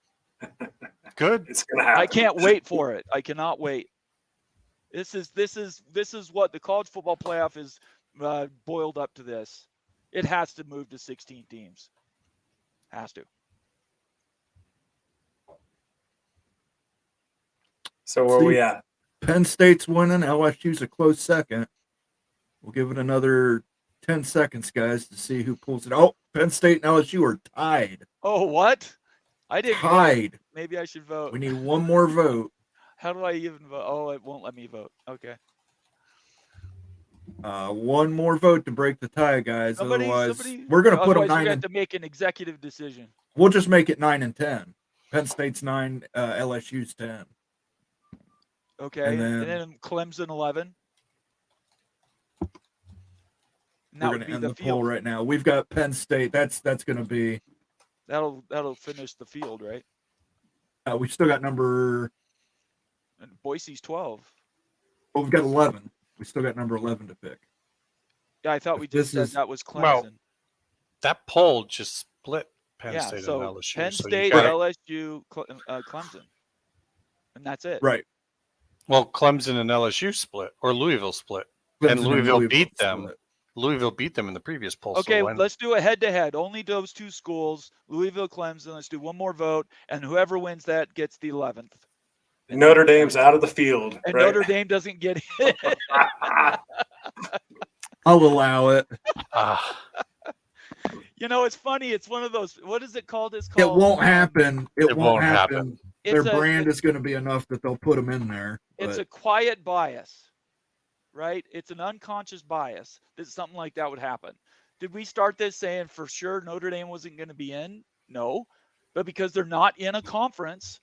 Good. It's going to happen. I can't wait for it. I cannot wait. This is what the college football playoff is boiled up to this. It has to move to 16 teams. Has to. So where are we at? Penn State's winning. LSU's a close second. We'll give it another 10 seconds, guys, to see who pulls it. Oh, Penn State and LSU are tied. Oh, what? I didn't vote. Tied. Maybe I should vote. We need one more vote. How do I even vote? Oh, it won't let me vote. Okay. One more vote to break the tie, guys. Otherwise, somebody, we're going to put them otherwise 9 we have and to make an executive decision. we'll just make it 9 and 10. Penn State's 9, LSU's 10. Okay. And And then- then Clemson 11. And We're that going would to be end the the poll field. right now. We've got Penn State. That's going to be. That'll finish the field, right? We still got number. And Boise's 12. Well, we've got 11. We still got number 11 to pick. Yeah, I thought If we this just said is- that was Clemson. Well, that poll just split Penn yeah, State so and LSU. Penn so State, you got, LSU, Clemson, and that's it. Right. well, Clemson and LSU split, or Louisville split, Clemson and Louisville beat split. them. Louisville beat them in the previous poll. Okay, so let's do a head-to-head. Only those two schools, Louisville, Clemson. Let's do one more vote, and whoever wins that gets the 11th. Notre Dame's out of the field. And right? Notre Dame doesn't get it. I'll allow it. You know, it's funny. It's one of those. What is it called? It's It called. won't happen. It It won't won't happen. happen. Their It's a- brand is going to be enough that they'll put them in there. It's but- a quiet bias, right? It's an unconscious bias that something like that would happen. Did we start this saying for sure Notre Dame wasn't going to be in? No, but because they're not in a conference,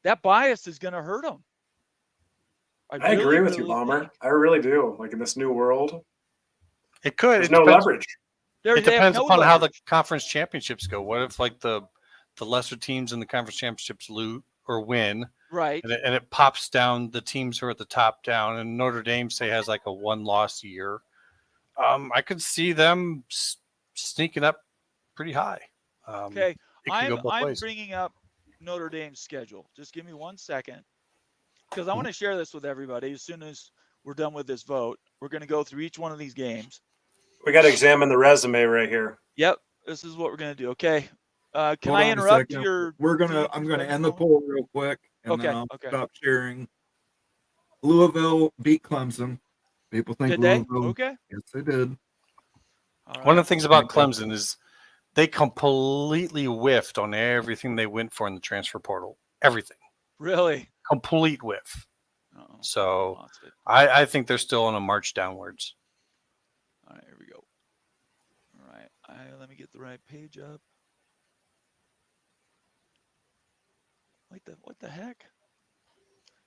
that bias is going to hurt them. I agree with you, really Bomber. think. I really do. Like in this new world, It could. there's It no depends, leverage. They it have depends no upon how the leverage. conference championships go. What if like the lesser teams in the conference championships lose or win, Right. and it pops down the teams who are at the top down, and Notre Dame say has like a 1-loss year. I could see them sneaking up pretty high. Okay. It could go both I'm ways. bringing up Notre Dame's schedule. Just give me 1 second, because I want to share this with everybody. As soon as we're done with this vote, we're going to go through each one of these games. We got to examine the resume right here. Yep, this is what we're going to do. Okay. Can Hold I on a interrupt second. your? I'm gonna end the poll real quick, and Okay, then I'll okay. stop sharing. Louisville beat Clemson. People think Did they? Louisville. Okay. Yes, they did. All One right. of the things about Clemson is they completely whiffed on everything they went for in the transfer portal. Everything. Really? Complete whiff. Uh-oh. So Lost it. I think they're still on a march downwards. All right, here we go. All right, let me get the right page up. What the heck?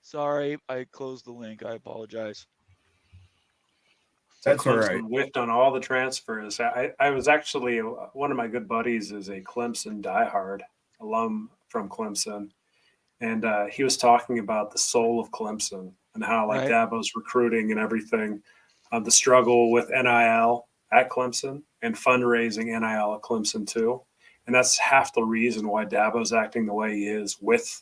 Sorry, I closed the link. I apologize. That's all Clemson right. Whiffed on all the transfers. I was actually one of my good buddies is a Clemson diehard alum from Clemson, and he was talking about the soul of Clemson and how like Right. Dabo's recruiting and everything, the struggle with NIL at Clemson and fundraising NIL at Clemson too, and that's half the reason why Dabo's acting the way he is with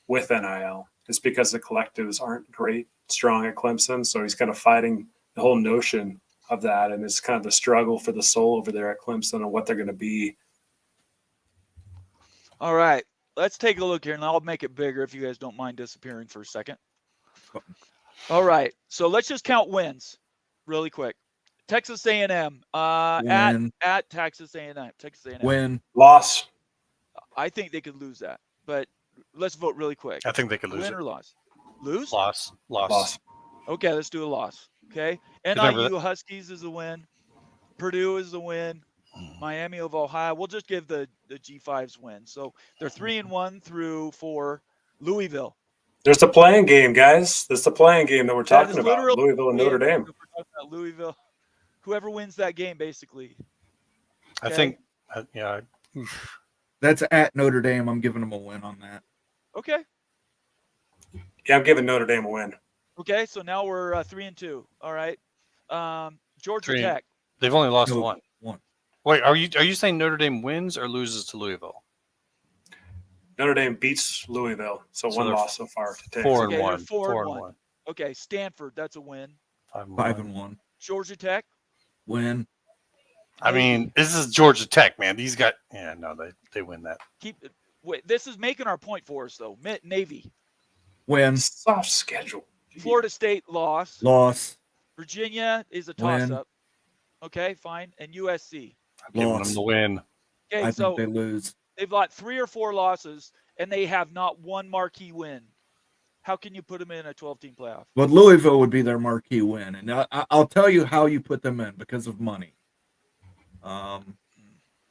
NIL. It's because the collectives aren't great, strong at Clemson, so he's kind of fighting the whole notion of that, and it's kind of the struggle for the soul over there at Clemson and what they're going to be. All right, let's take a look here, and I'll make it bigger if you guys don't mind disappearing for a second. All right, so let's just count wins really quick. Texas A&M Win. at Texas A&M. Texas A&M. Win. Loss. I think they could lose that, but let's vote really quick. I think they could lose Win it. or loss? Lose? Loss. Loss. Okay, let's do a loss. Okay. Remember NIU Huskies is a win. Purdue is a win. Miami of Ohio. We'll just give the G5s win. So they're 3-1 through 4. Louisville. There's the playing game, guys. There's the playing game that we're That talking is about. literally Louisville and Notre Dame. If we're talking about Louisville. Whoever wins that game, basically. I Okay. think, yeah. That's at Notre Dame. I'm giving them a win on that. Okay. Yeah, I'm giving Notre Dame a win. Okay. So now we're 3-2. All right. Georgia Three. Tech. They've only lost No, one. one. Wait, are you saying Notre Dame wins or loses to Louisville? Notre Dame beats Louisville, so So one they're loss so far to take. 4 Okay, and they're 1. 4-1. Okay. Stanford. That's a win. 5-1. Georgia Tech. Win. I mean, this is Georgia Tech, man. These got they win that. Wait, this is making our point for us, though. Navy. Win. Soft schedule. Florida State loss. Loss. Virginia is a Win. toss-up. Okay, fine. And USC. I'm giving Loss. them the win. Okay, I so think they lose. they've got 3 or 4 losses, and they have not one marquee win. How can you put them in a 12-team playoff? But Louisville would be their marquee win, and I'll tell you how you put them in because of money.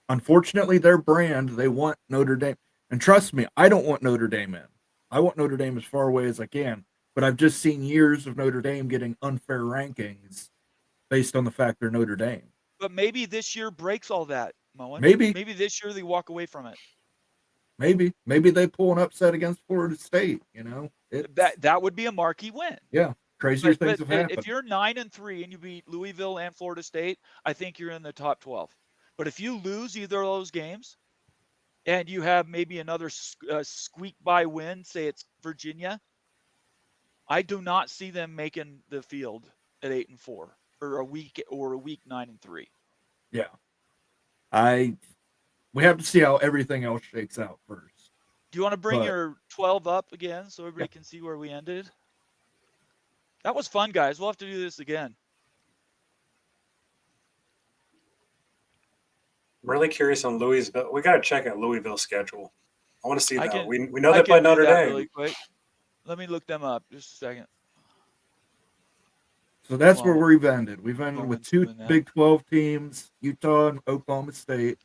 Unfortunately, their brand, they want Notre Dame, and trust me, I don't want Notre Dame in. I want Notre Dame as far away as I can, but I've just seen years of Notre Dame getting unfair rankings based on the fact they're Notre Dame. But maybe this year breaks all that, Moen. Maybe. Maybe this year they walk away from it. Maybe they pull an upset against Florida State. You know, That would be a marquee win. yeah, crazier things have happened. If you're 9-3 and you beat Louisville and Florida State, I think you're in the top 12. But if you lose either of those games, and you have maybe another squeak by win, say it's Virginia, I do not see them making the field at 8-4 or a week 9-3. Yeah, we have to see how everything else shakes out first. Do you want to bring your 12 up again so everybody can see where we ended? That was fun, guys. We'll have to do this again. I'm really curious on Louisville. We got to check out Louisville's schedule. I want to see that. We know I they play can do Notre that Dame. really quick. Let me look them up. Just a second. So that's where we've ended. We've ended with Moment's two doing that. Big 12 teams, Utah and Oklahoma State.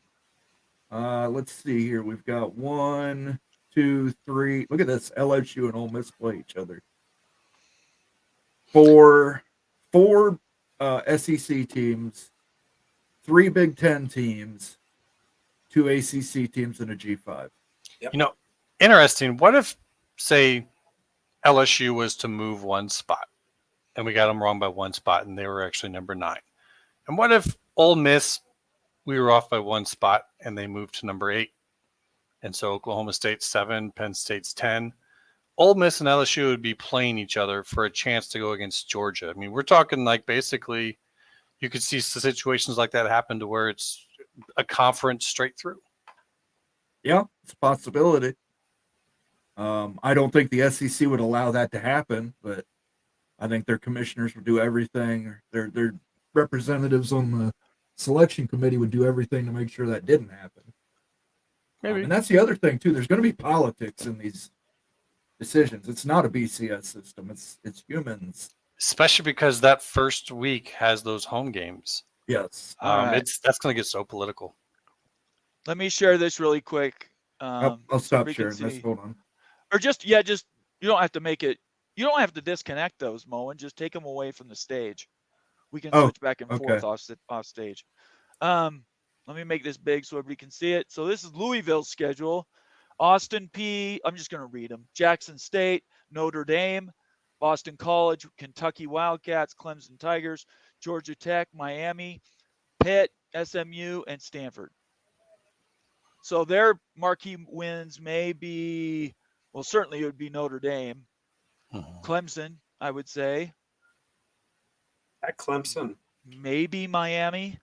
Let's see here. We've got 1, 2, 3. Look at this. LSU and Ole Miss play each other. Four SEC teams, 3 Big 10 teams, 2 ACC teams, and a G5. Yep. You know, interesting. What if, say, LSU was to move one spot and we got them wrong by one spot and they were actually number 9? And what if Ole Miss, we were off by one spot and they moved to number 8? And so Oklahoma State's 7, Penn State's 10. Ole Miss and LSU would be playing each other for a chance to go against Georgia. I mean, we're talking like basically you could see situations like that happen to where it's a conference straight through. Yeah, it's a possibility. I don't think the SEC would allow that to happen, but I think their commissioners would do everything. Their representatives on the selection committee would do everything to make sure that didn't happen. Maybe. And that's the other thing too. There's going to be politics in these decisions. It's not a BCS system. It's humans. Especially because that first week has those home games. Yes. All right. That's going to get so political. Let me share this really quick. I'll so stop everybody can sharing this. see. Hold on. Or just you don't have to make it. You don't have to disconnect those, Moen. Just take them away from the stage. We can switch back and forth off stage. Let me make this big so everybody can see it. So this is Louisville's schedule. Austin P. I'm just going to read them. Jackson State, Notre Dame, Boston College, Kentucky Wildcats, Clemson Tigers, Georgia Tech, Miami, Pitt, SMU, and Stanford. So their marquee wins may be, well, certainly it would be Notre Dame. Clemson, I would say. At Clemson. Maybe Miami.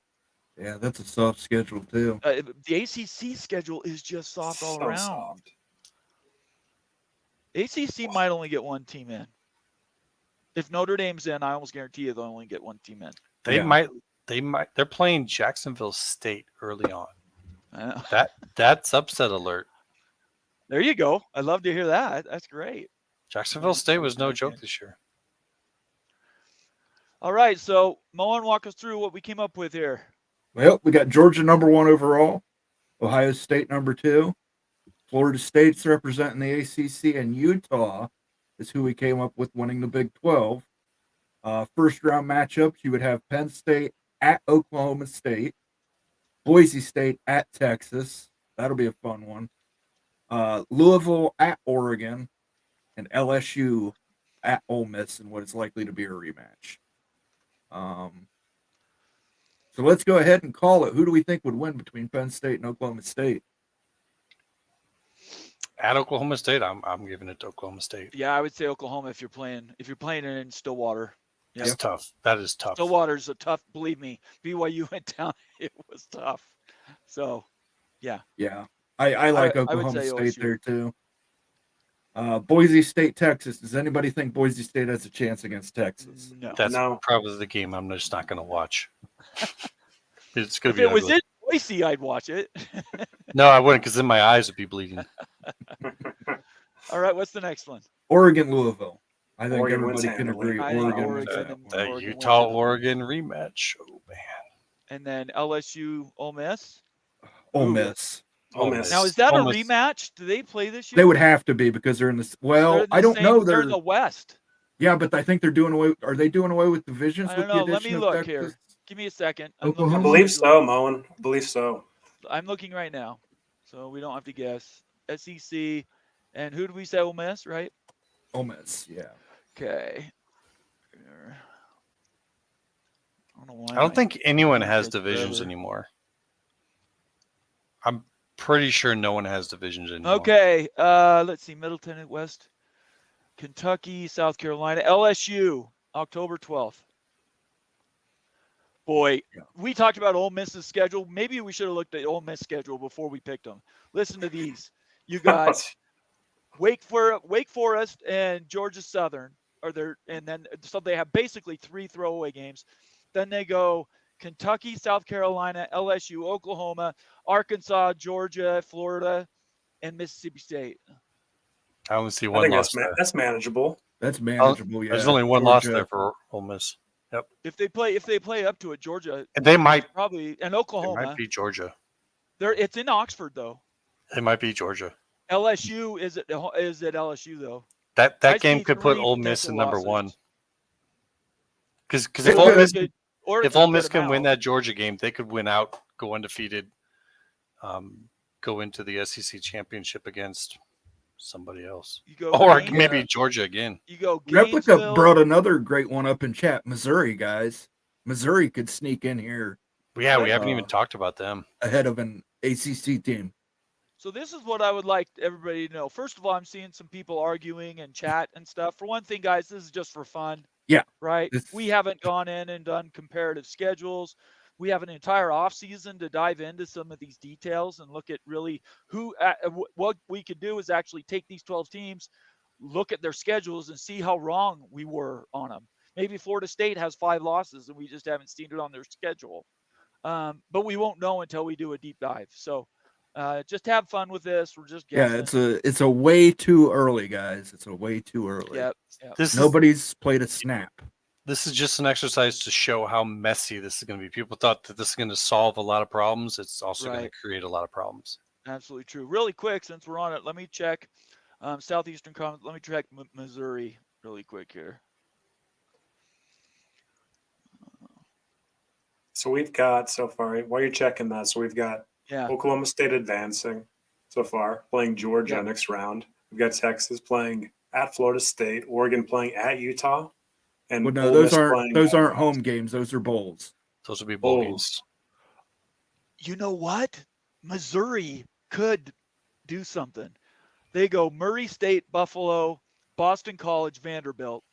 Yeah, that's a soft schedule too. The ACC schedule is just soft all around. Soft. ACC might only get one team in. If Notre Dame's in, I almost guarantee you they'll only get one team in. They might. They're playing Jacksonville State early on. That's upset alert. There you go. I'd love to hear that. That's great. Jacksonville State was no joke this year. All right, so Moen, walk us through what we came up with here. Well, we got Georgia number 1 overall, Ohio State number 2, Florida State's representing the ACC, and Utah is who we came up with winning the Big 12. First round matchups, you would have Penn State at Oklahoma State, Boise State at Texas. That'll be a fun one. Louisville at Oregon, and LSU at Ole Miss in what is likely to be a rematch. So let's go ahead and call it. Who do we think would win between Penn State and Oklahoma State? At Oklahoma State, I'm giving it to Oklahoma State. Yeah, I would say Oklahoma if you're playing in Stillwater. Yeah. It's tough. That is tough. Stillwater's a tough, believe me. BYU went down, it was tough. So, yeah. Yeah. I like Oklahoma State OSU. there too. Boise State, Texas. Does anybody think Boise State has a chance against Texas? No. That's probably the game I'm just not going to watch. It's going If to be it was ugly. in Boise, I'd watch it. No, I wouldn't, because then my eyes would be bleeding. All right, what's the next one? Oregon, Louisville. I think Oregon everybody wins can handily. agree. I think Oregon wins Oregon that and- one. That Oregon Utah-Oregon rematch. Oh, man. And then LSU, Ole Miss. Ole Miss. Ole Miss. Now, is that a Ole Miss. rematch? Do they play this year? They would have to be because they're in this. Well, They're in the I don't same- know. They're in the West. Yeah, but I think they're doing away. Are they doing away with divisions I with don't the know. Let addition me of look Texas? here. Give me a second. Oklahoma? I believe so, Moen. I believe so. I'm looking right now, so we don't have to guess. SEC, and who did we say Ole Miss, right? Ole Miss, yeah. Okay. I don't know why. I don't think anyone phone has takes divisions forever. anymore. I'm pretty sure no one has divisions anymore. Okay. Let's see. Middleton at West, Kentucky, South Carolina, LSU, October 12th. Boy, Yeah. we talked about Ole Miss's schedule. Maybe we should have looked at Ole Miss schedule before we picked them. Listen to these. You got Wake Forest and Georgia Southern are there, and then so they have basically 3 throwaway games. Then they go Kentucky, South Carolina, LSU, Oklahoma, Arkansas, Georgia, Florida, and Mississippi State. I only see I one think loss there. that's manageable. That's manageable. Yeah. There's only one loss Georgia. there for Ole Miss. If they play up to it, Georgia And they might probably, and It Oklahoma. might be Georgia. It's in Oxford though. It might be Georgia. LSU is at LSU though. That I game see could put 3 Ole Miss in potential number one. losses. Because Or if Ole it Miss could- or it if could Ole get Miss them can win out. that Georgia game, they could win out, go undefeated, go into the SEC championship against somebody else, You go or Gaines- maybe Georgia again. you go Replica Gainesville. brought another great one up in chat. Missouri, guys. Missouri could sneak in here Yeah, we haven't Uh, even talked about them. ahead of an ACC team. So this is what I would like everybody to know. First of all, I'm seeing some people arguing and chat and stuff. For one thing, guys, this is just for fun. Yeah. Right? This- We haven't gone in and done comparative schedules. We have an entire off season to dive into some of these details and look at really what we could do is actually take these 12 teams, look at their schedules and see how wrong we were on them. Maybe Florida State has 5 losses and we just haven't seen it on their schedule. But we won't know until we do a deep dive. So just have fun with this. We're just guessing. Yeah, it's a way too early, guys. It's a way too early. Yep. Nobody's played a snap. This is just an exercise to show how messy this is going to be. People thought that this is going to solve a lot of problems. It's also going to Right. create a lot of problems. Absolutely true. Really quick, since we're on it, let me check Southeastern Conference. Let me check Missouri really quick here. So we've got so far, while you're checking that, so we've got Yeah. Oklahoma State advancing so far, playing Georgia Yeah. next round. We've got Texas playing at Florida State, Oregon playing at Utah, and Well, no, Ole those Miss aren't playing those at aren't Wisconsin. home games. Those are bowls. Those will be bowl Bowls. games. You know what? Missouri could do something. They go Murray State, Buffalo, Boston College, Vanderbilt.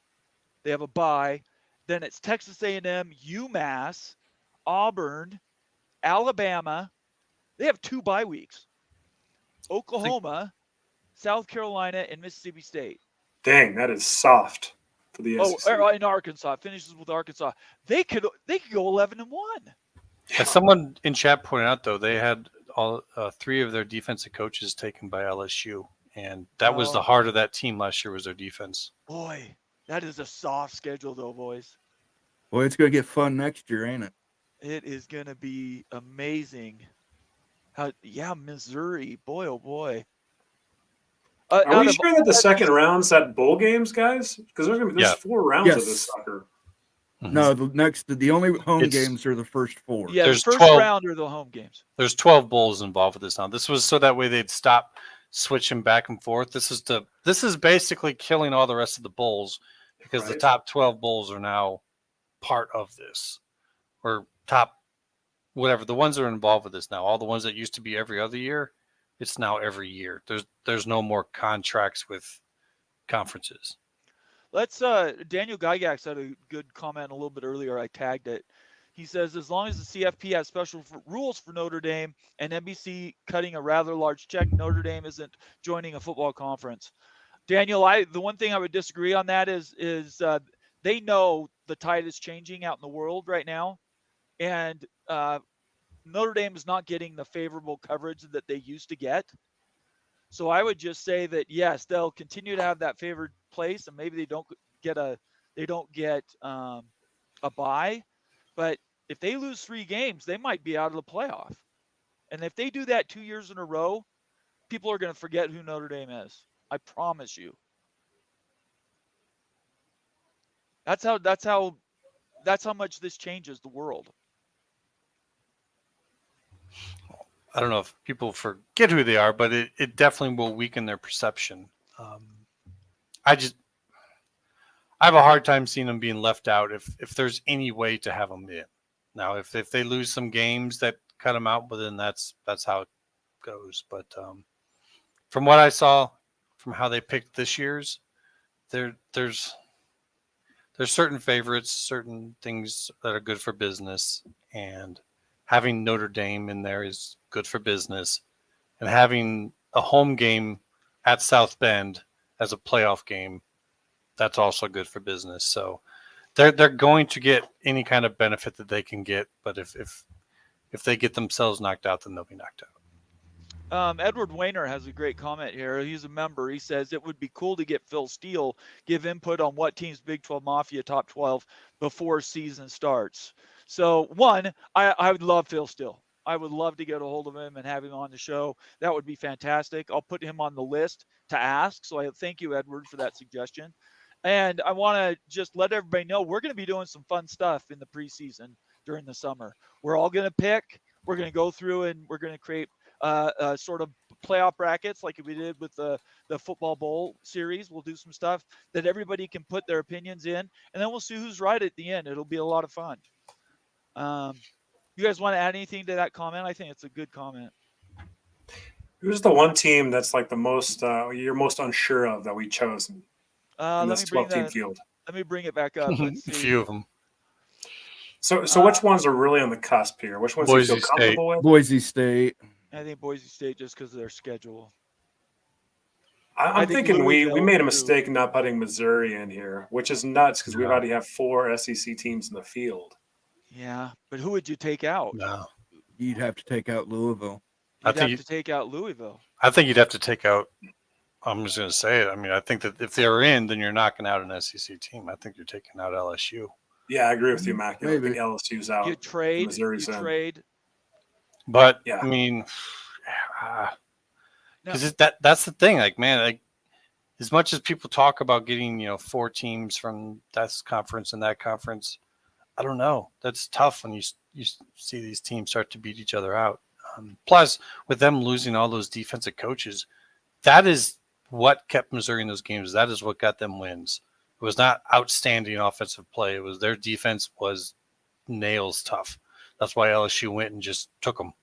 They have a bye. Then it's Texas A&M, UMass, Auburn, Alabama. They have 2 bye weeks. Oklahoma, South Carolina, and Mississippi State. Dang, that is soft for the SEC. In Arkansas. Finishes with Arkansas. They could go 11-1. As someone in chat pointed out, though, they had all 3 of their defensive coaches taken by LSU, and that was the Oh. heart of that team last year was their defense. Boy, that is a soft schedule, though, boys. Boy, it's gonna get fun next year, ain't it? It is going to be amazing. Missouri. Boy, oh boy. Are we sure that the second round's at bowl games, guys? Because there's Yeah. 4 rounds of Yes. this sucker. No, the only home It's- games are the first 4. Yeah, There's the first 12 round are the home games. There's 12 bowls involved with this now. This was so that way they'd stop switching back and forth. This is basically killing all the rest of the bowls because the Right. top 12 bowls are now part of this, or top whatever. The ones that are involved with this now, all the ones that used to be every other year, it's now every year. There's no more contracts with conferences. Let's Daniel Gygax had a good comment a little bit earlier. I tagged it. He says, as long as the CFP has special rules for Notre Dame and NBC cutting a rather large check, Notre Dame isn't joining a football conference. Daniel, the one thing I would disagree on that is they know the tide is changing out in the world right now, and Notre Dame is not getting the favorable coverage that they used to get. So I would just say that yes, they'll continue to have that favored place, and maybe they don't get a bye, but if they lose 3 games, they might be out of the playoff. And if they do that 2 years in a row, people are going to forget who Notre Dame is. I promise you. That's how much this changes the world. I don't know if people forget who they are, but it definitely will weaken their perception. I have a hard time seeing them being left out if there's any way to have them in. Now, if they lose some games that cut them out, but then that's how it goes. But from what I saw, from how they picked this year's, there's certain favorites, certain things that are good for business, and having Notre Dame in there is good for business, and having a home game at South Bend as a playoff game, that's also good for business. So they're going to get any kind of benefit that they can get, but if they get themselves knocked out, then they'll be knocked out. Edward Weiner has a great comment here. He's a member. He says it would be cool to get Phil Steele give input on what teams Big 12 Mafia top 12 before season starts. So one, I would love Phil Steele. I would love to get a hold of him and have him on the show. That would be fantastic. I'll put him on the list to ask. So I thank you, Edward, for that suggestion. And I want to just let everybody know we're going to be doing some fun stuff in the preseason during the summer. We're all going to pick. We're going to go through and we're going to create sort of playoff brackets like we did with the football bowl series. We'll do some stuff that everybody can put their opinions in, and then we'll see who's right at the end. It'll be a lot of fun. You guys want to add anything to that comment? I think it's a good comment. Who's the one team that's like the most you're most unsure of that we chosen in this 12-team field? Let me bring it back up. A few of them. So which ones are really on the cusp here? Which ones do you feel comfortable with? Boise State. I think Boise State just because of their schedule. I'm thinking we made a mistake not putting Missouri in here, which is nuts because we already have 4 SEC teams in the field. Yeah, but who would you take out? No, You'd have to take out Louisville. You'd have to take out Louisville. I think you'd have to take out. I'm just going to say it. I mean, I think that if they're in, then you're knocking out an SEC team. I think you're taking out LSU. Yeah, I agree with you, Mac. I think LSU's out. You trade. Missouri's in. Trade. But yeah. I mean, because that's the thing. Like, man, like as much as people talk about getting 4 teams from that conference and that conference, I don't know. That's tough when you see these teams start to beat each other out. Plus, with them losing all those defensive coaches, that is what kept Missouri in those games. That is what got them wins. It was not outstanding offensive play. It was their defense was nails tough. That's why LSU went and just took them.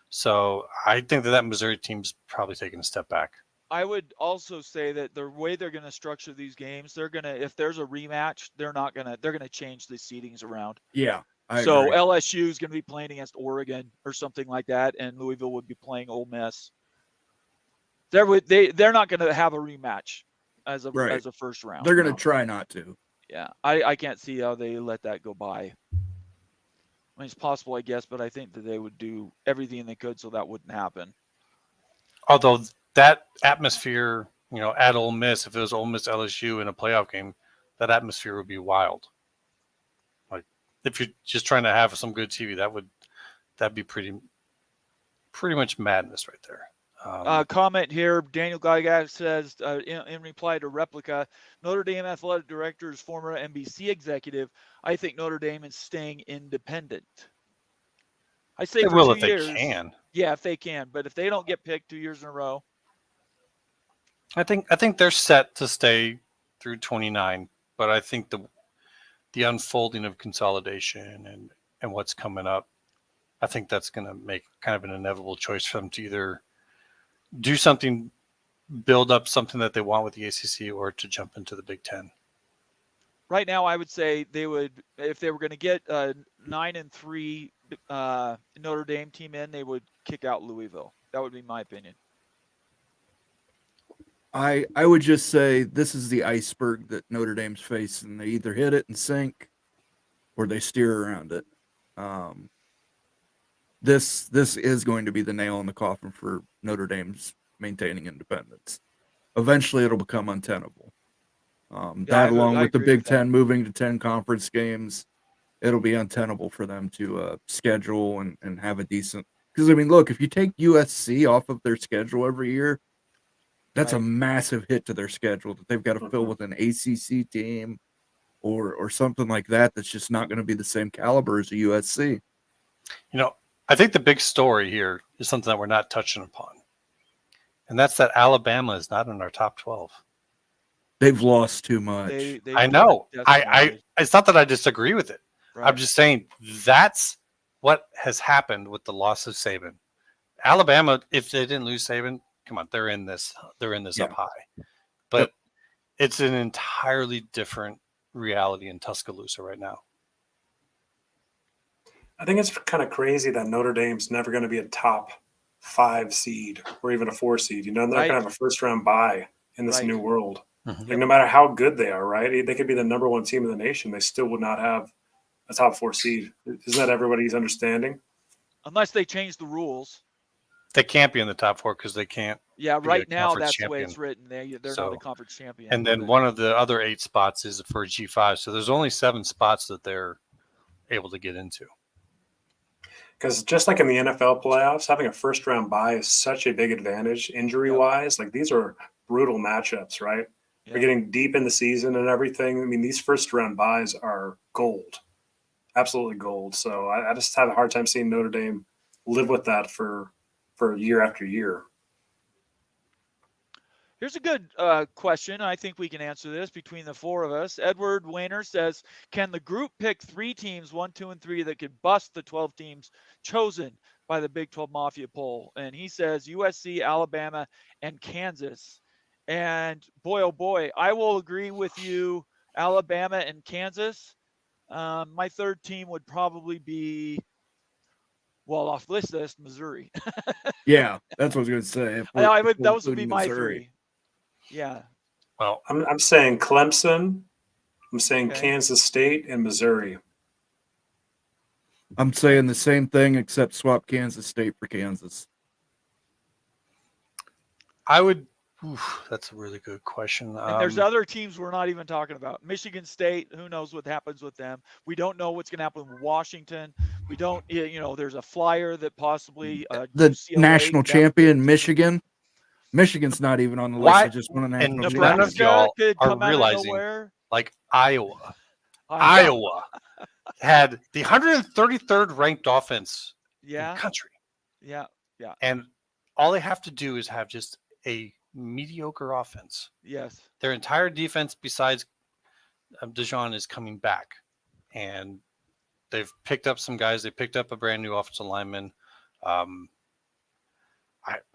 So I think that Missouri team's probably taking a step back. I would also say that the way they're going to structure these games, they're going to, if there's a rematch, they're going to change the seedings around. Yeah. So LSU is going to be playing against Oregon or something like that, and Louisville would be playing Ole Miss. They're not going to have a rematch as a first round. They're going to try not to. Yeah, I can't see how they let that go by. I mean, it's possible, I guess, but I think that they would do everything they could so that wouldn't happen. Although that atmosphere, at Ole Miss, if it was Ole Miss LSU in a playoff game, that atmosphere would be wild. Like if you're just trying to have some good TV, that'd be pretty much madness right there. Comment here, Daniel Gygax says, in reply to Replica, Notre Dame athletic director is former NBC executive. I think Notre Dame is staying independent. I say they for will 2 if years. they can. Yeah, if they can. But if they don't get picked 2 years in a row. I think they're set to stay through 29, but I think the unfolding of consolidation and what's coming up, I think that's going to make kind of an inevitable choice for them to either do something, build up something that they want with the ACC, or to jump into the Big Ten. Right now, I would say they would, if they were going to get a 9-3 Notre Dame team in, they would kick out Louisville. That would be my opinion. I would just say this is the iceberg that Notre Dame's facing. They either hit it and sink, or they steer around it. This is going to be the nail in the coffin for Notre Dame's maintaining independence. Eventually, it'll become untenable. Along with the Big Ten moving to 10 conference games, it'll be untenable for them to schedule and have a decent. Because, I mean, look, if you take USC off of their schedule every year, that's a massive hit to their schedule that they've got to fill with an ACC team or something like that that's just not going to be the same caliber as a USC. I think the big story here is something that we're not touching upon, and that's that Alabama is not in our top 12. They've lost too much. They I put know. a I decimal. it's not that I disagree with it. Right. I'm just saying that's what has happened with the loss of Saban. Alabama, if they didn't lose Saban, come on, they're in this Yeah. up high. But it's an entirely different reality in Tuscaloosa right now. I think it's kind of crazy that Notre Dame's never going to be a top 5 seed or even a 4 seed. You know, they're Right. going to have a first round bye in this Right. new world. Mhm. Like, no matter how good they are, right? They could be the number 1 team in the nation. They still would not have a top 4 seed. Isn't that everybody's understanding? Unless they change the rules. They can't be in the top 4 because they can't. Yeah, Be a right now conference that's the way it's champion. written. They're not So- a conference champion. And then but- one of the other 8 spots is for G5. So there's only 7 spots that they're able to get into. Because just like in the NFL playoffs, having a first round bye is such a big advantage injury wise. Like, these are brutal matchups, right? Yeah. We're getting deep in the season and everything. I mean, these first round buys are gold, absolutely gold. So I just have a hard time seeing Notre Dame live with that for year after year. Here's a good question. I think we can answer this between the 4 of us. Edward Wayner says, can the group pick 3 teams, 1, 2, and 3, that could bust the 12 teams chosen by the Big 12 Mafia poll? And he says USC, Alabama, and Kansas. And boy, oh boy, I will agree with you, Alabama and Kansas. My 3rd team would probably be, well, off this list, Missouri. Yeah, that's what I was going to say. If I if would, we're those would be including my Missouri. 3. Yeah. Well, I'm saying Clemson. I'm saying Okay. Kansas State and Missouri. I'm saying the same thing except swap Kansas State for Kansas. I would. That's a really good question. And there's other teams we're not even talking about. Michigan State, who knows what happens with them? We don't know what's going to happen with Washington. We don't, there's a flyer that possibly The UCLA national down- champion, Michigan. Michigan's not even on the list. Why- They just won a and national none of championship. Nebraska y'all could are come out of realizing- nowhere. like Iowa. Iowa had the 133rd ranked offense in Yeah, the country. yeah, And all they have to do is have just a mediocre offense. yes. Their entire defense, besides Dijon, is coming back. And they've picked up some guys. They picked up a brand new offensive lineman.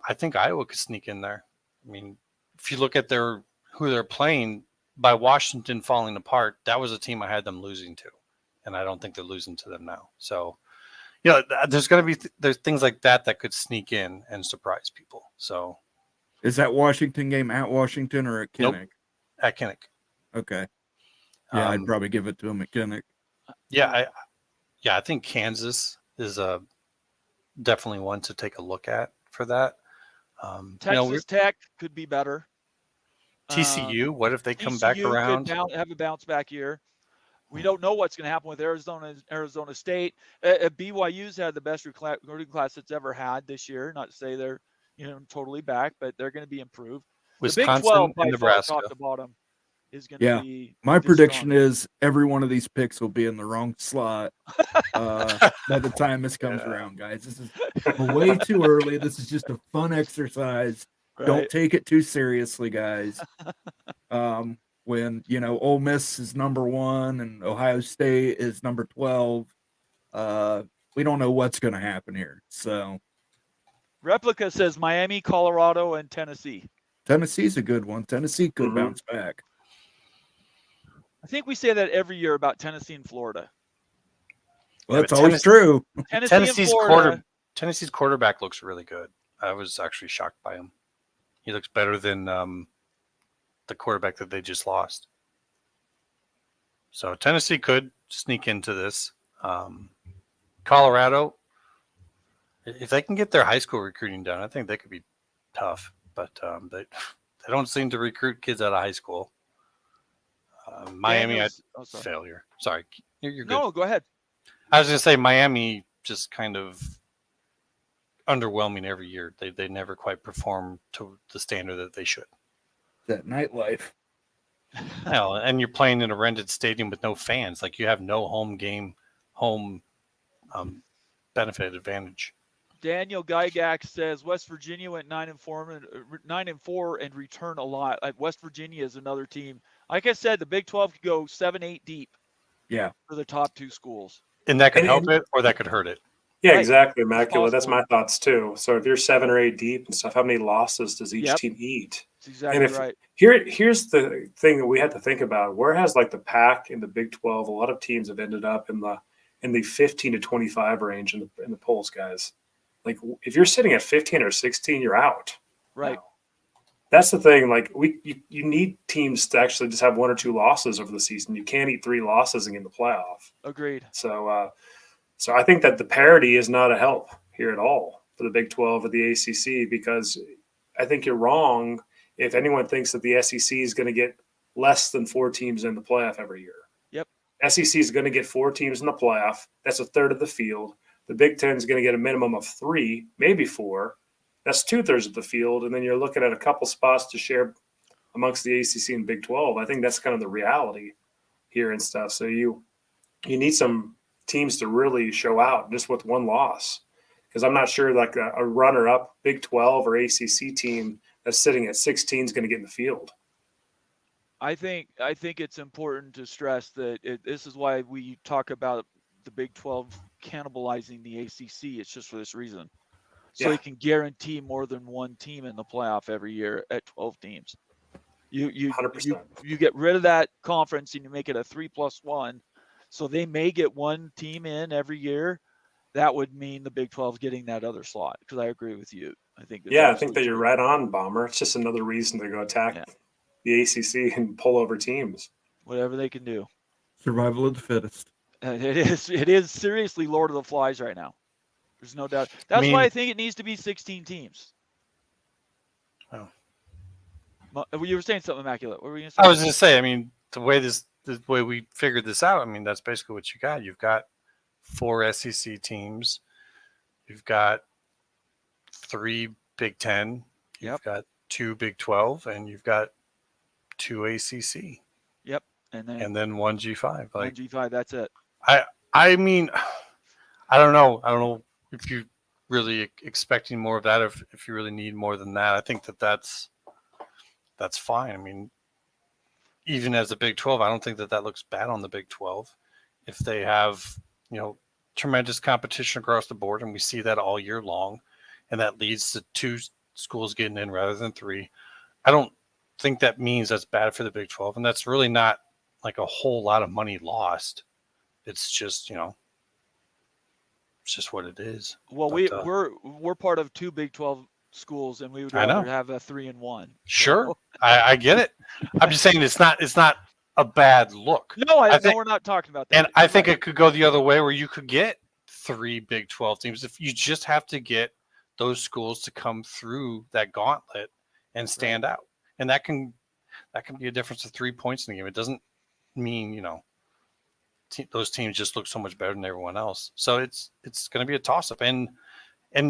I think Iowa could sneak in there. I mean, if you look at who they're playing, by Washington falling apart, that was a team I had them losing to. And I don't think they're losing to them now. So, there's going to be there's things like that could sneak in and surprise people. So, Is that Washington game at Washington or at Nope. Kinnick? at Kinnick. Okay. Yeah, I'd Um, probably give it to him at Kinnick. I think Kansas is definitely one to take a look at for that. Texas Tech could be better. TCU, what if they come back TCU around? could have a bounce back year. We don't know what's going to happen with Arizona State. BYU's had the best recruiting class it's ever had this year. Not to say they're totally back, but they're going to be improved. The Big 12 Wisconsin by and far, Nebraska. top to bottom, is going Yeah. to be. My the prediction strongest. is every one of these picks will be in the wrong slot by the time this comes Yeah. around, guys. This is way too early. This is just a fun exercise. Right. Don't take it too seriously, guys. When Ole Miss is number 1 and Ohio State is number 12, we don't know what's going to happen here. So Replica says Miami, Colorado, and Tennessee. Tennessee's a good one. Tennessee could Mhm. bounce back. I think we say that every year about Tennessee and Florida. Well, Yeah, that's but always true. Tennessee and Florida. Tennessee's quarterback looks really good. I was actually shocked by him. He looks better than the quarterback that they just lost. So Tennessee could sneak into this. Colorado, if they can get their high school recruiting done, I think they could be tough. But they don't seem to recruit kids out of high school. Miami, Sorry. failure. Sorry, you're good. No, go ahead. I was going to say Miami just kind of underwhelming every year. They never quite perform to the standard that they should. That nightlife. Well, and you're playing in a rented stadium with no fans. Like, you have no home benefit advantage. Daniel Gygax says West Virginia went 9-4 and return a lot. West Virginia is another team. Like I said, the Big 12 could go 7-8 deep. Yeah. For the top 2 schools. And that could help And- it or that could hurt it. Yeah, Right. exactly, Immaculate. That's possible. my thoughts too. So if you're 7 or 8 deep and stuff, how many losses does each Yep. team eat? That's exactly And if right. here's the thing that we have to think about. Whereas like the Pac in the Big 12, a lot of teams have ended up in the 15 to 25 range in the polls, guys. Like if you're sitting at 15 or 16, you're out. Right. Now. That's the thing. Like you need teams to actually just have 1 or 2 losses over the season. You can't eat 3 losses and get in the playoff. Agreed. So I think that the parity is not a help here at all for the Big 12 or the ACC, because I think you're wrong if anyone thinks that the SEC is going to get less than 4 teams in the playoff every year. Yep. SEC is going to get 4 teams in the playoff. That's a third of the field. The Big 10 is going to get a minimum of 3, maybe 4. That's 2/3 of the field. And then you're looking at a couple spots to share amongst the ACC and Big 12. I think that's kind of the reality here and stuff. So you need some teams to really show out just with 1 loss, because I'm not sure like a runner-up Big 12 or ACC team that's sitting at 16 is going to get in the field. I think it's important to stress that this is why we talk about the Big 12 cannibalizing the ACC. It's just for this reason. So Yeah. you can guarantee more than 1 team in the playoff every year at 12 teams. You 100%. you get rid of that conference and you make it a 3+1. So they may get 1 team in every year. That would mean the Big 12 is getting that other slot, because I agree with you. I think Yeah, I think that you're right on, Bomber. It's just another reason to go attack the ACC and pull over teams. Whatever they can do. Survival of the fittest. It is seriously Lord of the Flies right now. There's no doubt. That's why I think it needs to be 16 teams. Oh. You were saying something, Immaculate. What were you going to say? I was going to say, I mean, the way we figured this out, I mean, that's basically what you got. You've got 4 SEC teams. You've got 3 Big 10. You've got 2 Big 12, and you've got 2 ACC. Yep. And then 1 G5. Like 1 G5, that's it. I mean, I don't know. I don't know if you're really expecting more of that, if you really need more than that. I think that's fine. I mean, even as a Big 12, I don't think that looks bad on the Big 12 if they have, tremendous competition across the board, and we see that all year long, and that leads to 2 schools getting in rather than 3. I don't think that means that's bad for the Big 12, and that's really not like a whole lot of money lost. It's just, it's just what it is. Well, we're part of 2 Big 12 schools, and we would rather have a 3 and 1. Sure, so. I get it. I'm just saying it's not a bad look. No, I think we're not talking about that. And I think it could go the other way, where you could get 3 Big 12 teams. If you just have to get those schools to come through that gauntlet and stand out, and that can be a difference of 3 points in the game. It doesn't mean those teams just look so much better than everyone else. So it's going to be a toss-up, and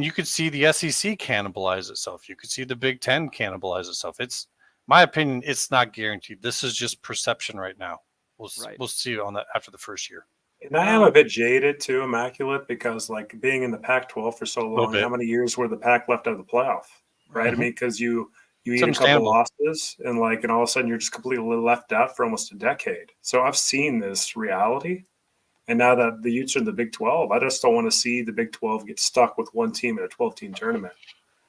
you could see the SEC cannibalize itself. You could see the Big 10 cannibalize itself. It's my opinion. It's not guaranteed. This is just perception right now. We'll see on that after the first year. And I am a bit jaded too, Immaculate, because like being in the Pac-12 for so long, how many years were the Pac left out of the playoff? Right. Mm-hmm. I mean, because you eat a couple of losses and all of a sudden you're just completely left out for almost a decade. So I've seen this reality. And now that the Utes are in the Big 12, I just don't want to see the Big 12 get stuck with 1 team in a 12-team tournament.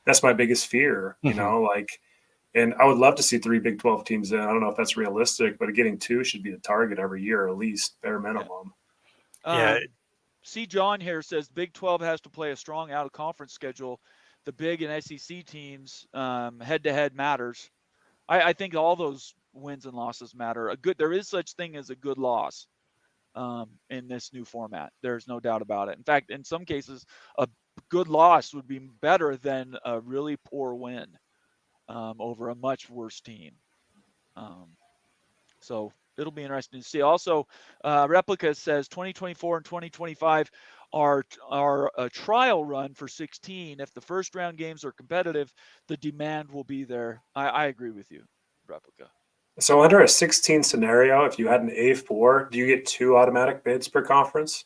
That's my biggest fear, and I would love to see 3 Big 12 teams in. I don't know if that's realistic, but getting 2 should be the target every year, at least, bare minimum. See, John here says Big 12 has to play a strong out-of-conference schedule. The Big and SEC teams head-to-head matters. I think all those wins and losses matter. There is such thing as a good loss in this new format. There's no doubt about it. In fact, in some cases, a good loss would be better than a really poor win over a much worse team. So it'll be interesting to see. Also, Replica says 2024 and 2025 are a trial run for 16. If the first round games are competitive, the demand will be there. I agree with you, Replica. So under a 16 scenario, if you had an A4, do you get 2 automatic bids per conference?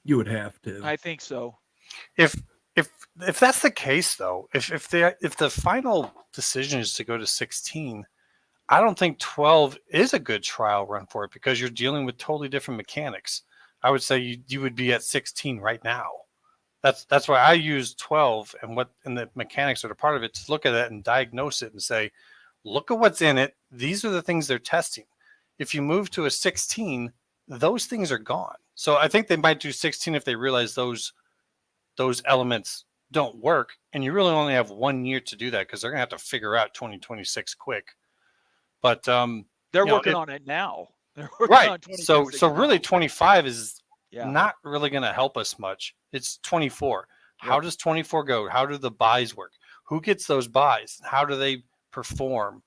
You would have to. I think so. If if that's the case, though, if the final decision is to go to 16, I don't think 12 is a good trial run for it because you're dealing with totally different mechanics. I would say you would be at 16 right now. That's why I use 12 and the mechanics that are part of it to look at it and diagnose it and say, look at what's in it. These are the things they're testing. If you move to a 16, those things are gone. So I think they might do 16 if they realize those elements don't work, and you really only have 1 year to do that because they're gonna have to figure out 2026 quick. But They're working on it now. They're working right. on So 2026 really now. 25 is Yeah. not really going to help us much. It's 24. How Yep. does 24 go? How do the buys work? Who gets those buys? How do they perform?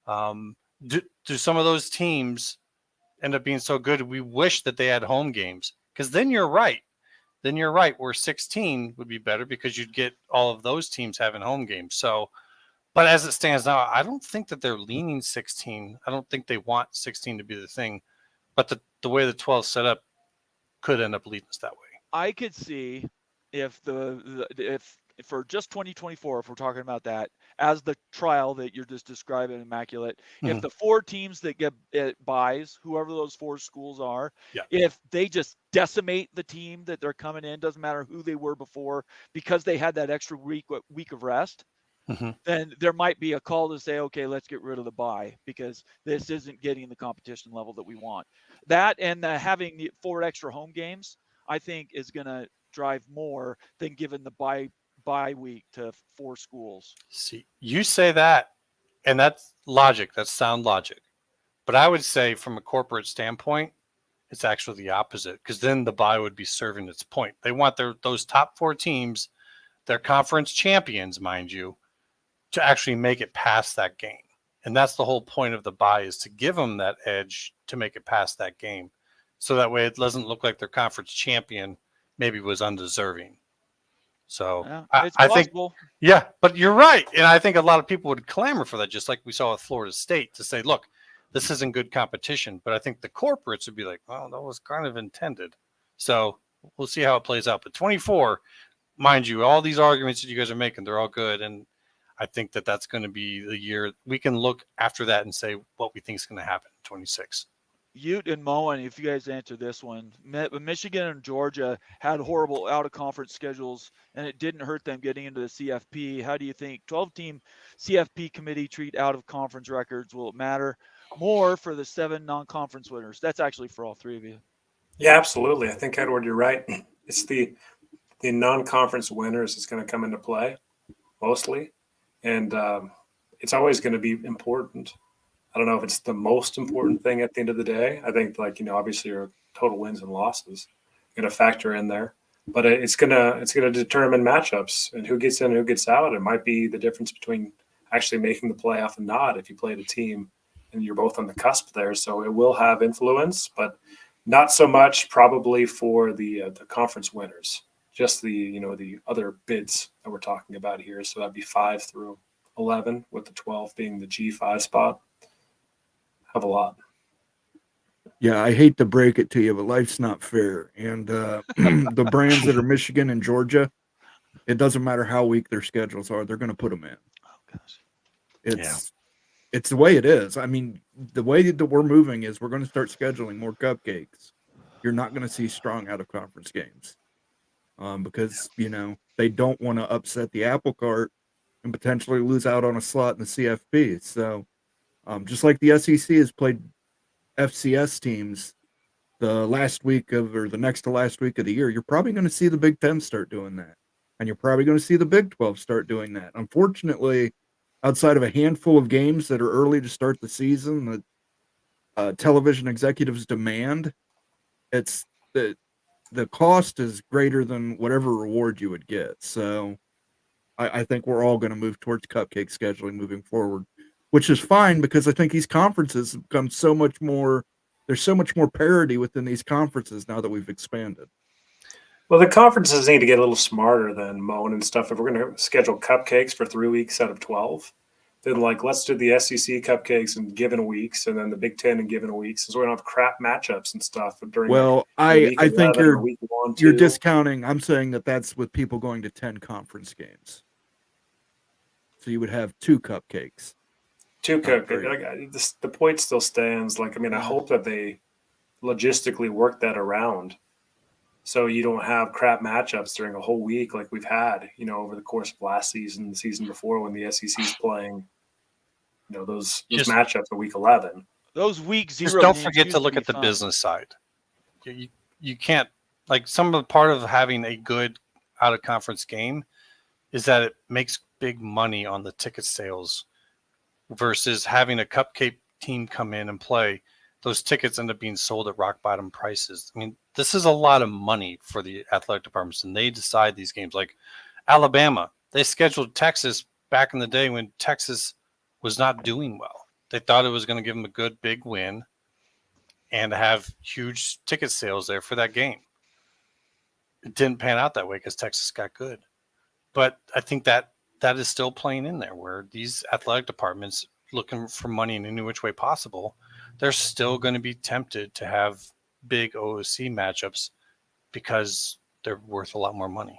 Do some of those teams end up being so good we wish that they had home games? Because then you're right. Where 16 would be better because you'd get all of those teams having home games. So, but as it stands now, I don't think that they're leaning 16. I don't think they want 16 to be the thing. But the way the 12 set up could end up leading us that way. I could see if if for just 2024, if we're talking about that as the trial that you're just describing, Immaculate, if the 4 teams that get buys, whoever those 4 schools are, if they just decimate the team that they're coming in, doesn't matter who they were before, because they had that extra week of rest, then there might be a call to say, okay, let's get rid of the buy because this isn't getting the competition level that we want. That and having the 4 extra home games, I think, is going to drive more than giving the bye week to 4 schools. See, you say that, and that's logic. That's sound logic. But I would say from a corporate standpoint, it's actually the opposite because then the bye would be serving its point. They want those top 4 teams, their conference champions, mind you, to actually make it past that game. And that's the whole point of the bye, is to give them that edge to make it past that game. So that way it doesn't look like their conference champion maybe was undeserving. So yeah, it's I think, yeah, but you're right. And I think a lot of people would clamor for that, just like we saw with Florida State, to say, look, this isn't good competition. But I think the corporates would be like, well, that was kind of intended. So we'll see how it plays out. But 24, mind you, all these arguments that you guys are making, they're all good. And I think that that's going to be the year we can look after that and say what we think is going to happen in 26. Ute and Moen, if you guys answer this one, Michigan and Georgia had horrible out-of-conference schedules, and it didn't hurt them getting into the CFP. How do you think 12-team CFP committee treat out-of-conference records? Will it matter more for the 7 non-conference winners? That's actually for all 3 of you. Yeah, absolutely. I think, Edward, you're right. It's the non-conference winners that's going to come into play mostly, and it's always going to be important. I don't know if it's the most important thing at the end of the day. I think, obviously your total wins and losses going to factor in there, but it's gonna determine matchups and who gets in and who gets out. It might be the difference between actually making the playoff and not if you played a team and you're both on the cusp there. So it will have influence, but not so much probably for the conference winners. Just the other bids that we're talking about here. So that'd be 5 through 11, with the 12 being the G5 spot. Have a lot. Yeah, I hate to break it to you, but life's not fair. And the brands that are Michigan and Georgia, it doesn't matter how weak their schedules are, they're going to put them in. Oh gosh, It's the way it is. I mean, the way that we're moving is we're going to start scheduling more cupcakes. You're not going to see strong out of conference games because they don't want to upset the apple cart and potentially lose out on a slot in the CFP. So. Just like the SEC has played FCS teams the next to last week of the year, you're probably going to see the Big Ten start doing that. And you're probably going to see the Big 12 start doing that. Unfortunately, outside of a handful of games that are early to start the season that television executives demand, it's the cost is greater than whatever reward you would get. So I think we're all going to move towards cupcake scheduling moving forward, which is fine because I think these conferences have become so much more. There's so much more parity within these conferences now that we've expanded. Well, the conferences need to get a little smarter than Moen and stuff. If we're going to schedule cupcakes for 3 weeks out of 12, then like let's do the SEC cupcakes in given weeks, and then the Big Ten in given weeks, so we don't have crap matchups and stuff during Well, week I think 11 or week 1, you're 2. discounting. I'm saying that that's with people going to 10 conference games. So you would have 2 cupcakes. 2 Not cupcakes. The point still stands. Like, I mean, I hope that they logistically work that around, so you don't have crap matchups during a whole week like we've had, over the course of last season, the season before, when the SEC's playing, those matchups in week 11. Those week 0 Just don't games forget used to look be at the fun. business side. You can't, like, some of the part of having a good out of conference game is that it makes big money on the ticket sales versus having a cupcake team come in and play. Those tickets end up being sold at rock bottom prices. I mean, this is a lot of money for the athletic departments, and they decide these games. Like Alabama, they scheduled Texas back in the day when Texas was not doing well. They thought it was going to give them a good big win and have huge ticket sales there for that game. It didn't pan out that way because Texas got good. But I think that is still playing in there, where these athletic departments looking for money in any which way possible, they're still going to be tempted to have big OOC matchups because they're worth a lot more money.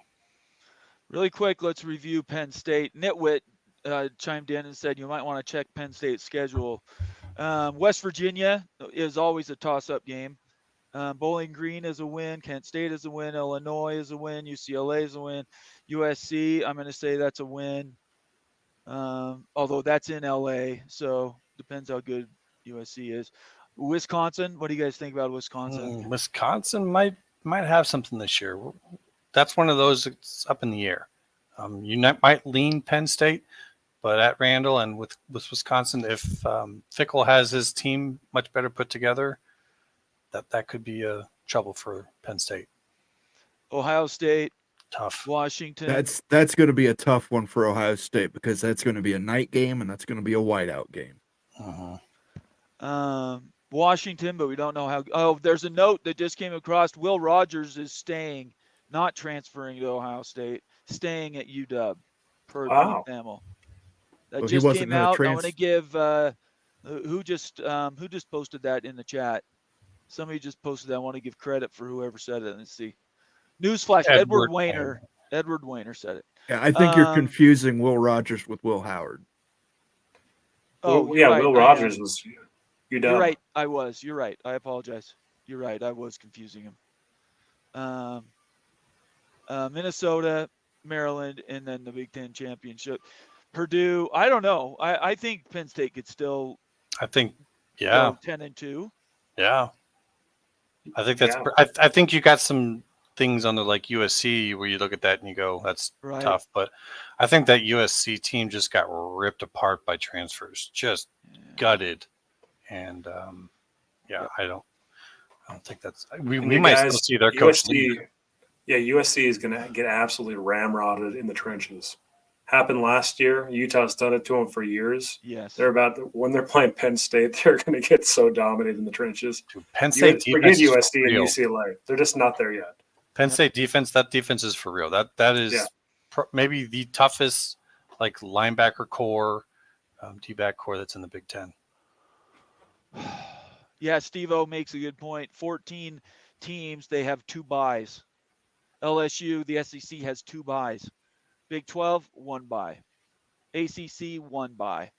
Really quick, let's review Penn State. Nitwit chimed in and said you might want to check Penn State's schedule. West Virginia is always a toss-up game. Bowling Green is a win. Kent State is a win. Illinois is a win. UCLA is a win. USC, I'm going to say that's a win. Although that's in LA, so depends how good USC is. Wisconsin, what do you guys think about Wisconsin? Wisconsin might have something this year. That's one of those that's up in the air. You might lean Penn State, but at Randall and with Wisconsin, if Fickle has his team much better put together, that could be a trouble for Penn State. Ohio State, tough. Washington. That's going to be a tough one for Ohio State because that's going to be a night game and that's going to be a whiteout game. Washington, but we don't know how. Oh, there's a note that just came across. Will Rogers is staying, not transferring to Ohio State, staying at UW. Per Pete Hamill. That just came out. I want to give who just posted that in the chat. Somebody just posted that. I want to give credit for whoever said it. Let's see. Newsflash: Edward Weiner. Edward Weiner said it. Yeah, I think you're confusing Will Rogers with Will Howard. Oh, yeah, right. Will Rogers was UW. You're right. I was. You're right. I apologize. You're right. I was confusing him. Minnesota, Maryland, and then the Big Ten championship. Purdue. I don't know. I think Penn State could still. I think, yeah. 10-2. Yeah. I think that's. Yeah. I think you got some things on the like USC where you look at that and you go, that's tough. But I think that USC team just got ripped apart by transfers, just gutted. And I don't think that's. We might still see their coach. USC is going to get absolutely ramrodded in the trenches. Happened last year. Utah's done it to them for years. Yes. When they're playing Penn State, they're going to get so dominated in the trenches. Dude, Penn State forget USC and UCLA. They're just not there yet. Penn State defense, that defense is for real. That is maybe the toughest like linebacker core, D-back core that's in the Big Ten. Yeah, Steve-O makes a good point. 14 teams, they have 2 byes. LSU, the SEC has 2 byes. Big 12, 1 bye. ACC, 1 bye.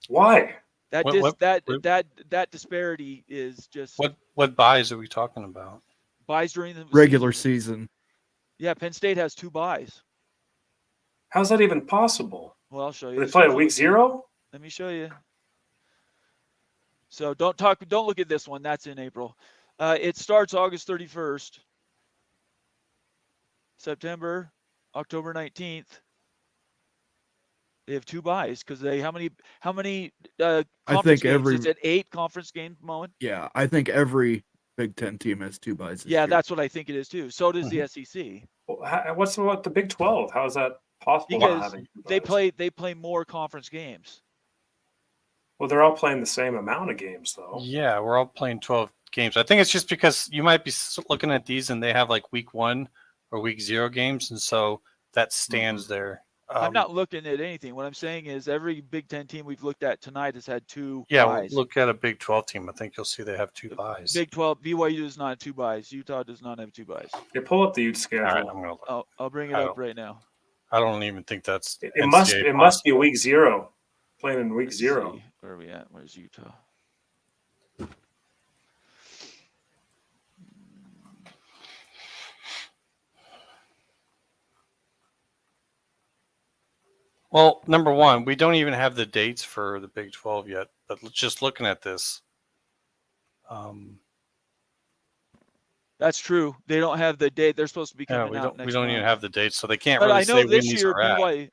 Why? That disparity is just. What byes are we talking about? Byes during the regular season. Yeah, Penn State has 2 byes. How's that even possible? Well, I'll show you. They play at week 0? Let me show you. So don't look at this one. That's in April. It starts August 31st. September, October 19th. They have 2 byes because how many conference games? Is it 8 conference game moment? Yeah, I think every Big Ten team has 2 byes. Yeah, that's what I think it is too. So does the SEC. Well, what's about the Big 12? How is that possible? Because they play more conference games. Well, they're all playing the same amount of games, though. Yeah, we're all playing 12 games. I think it's just because you might be looking at these and they have like week 1 or week 0 games, and so that stands there I'm not looking at anything. What I'm saying is every Big Ten team we've looked at tonight has had 2 Yeah, buys. look at a Big 12 team. I think you'll see they have 2 buys. Big 12, BYU does not have 2 buys. Utah does not have 2 buys. Yeah, pull up the Ute All schedule. right, I'm gonna look. I'll bring it I up don't- right now. I don't even think that's It NCAA must be possible. week 0. Playing in week Let's 0. see. Where are we at? Where's Utah? Well, number one, we don't even have the dates for the Big 12 yet. But just looking at this, That's true. They don't have the date. They're supposed to be yeah, coming we out don't next we don't even month. have the dates, so they can't But really I say know when this these year are at. BYU.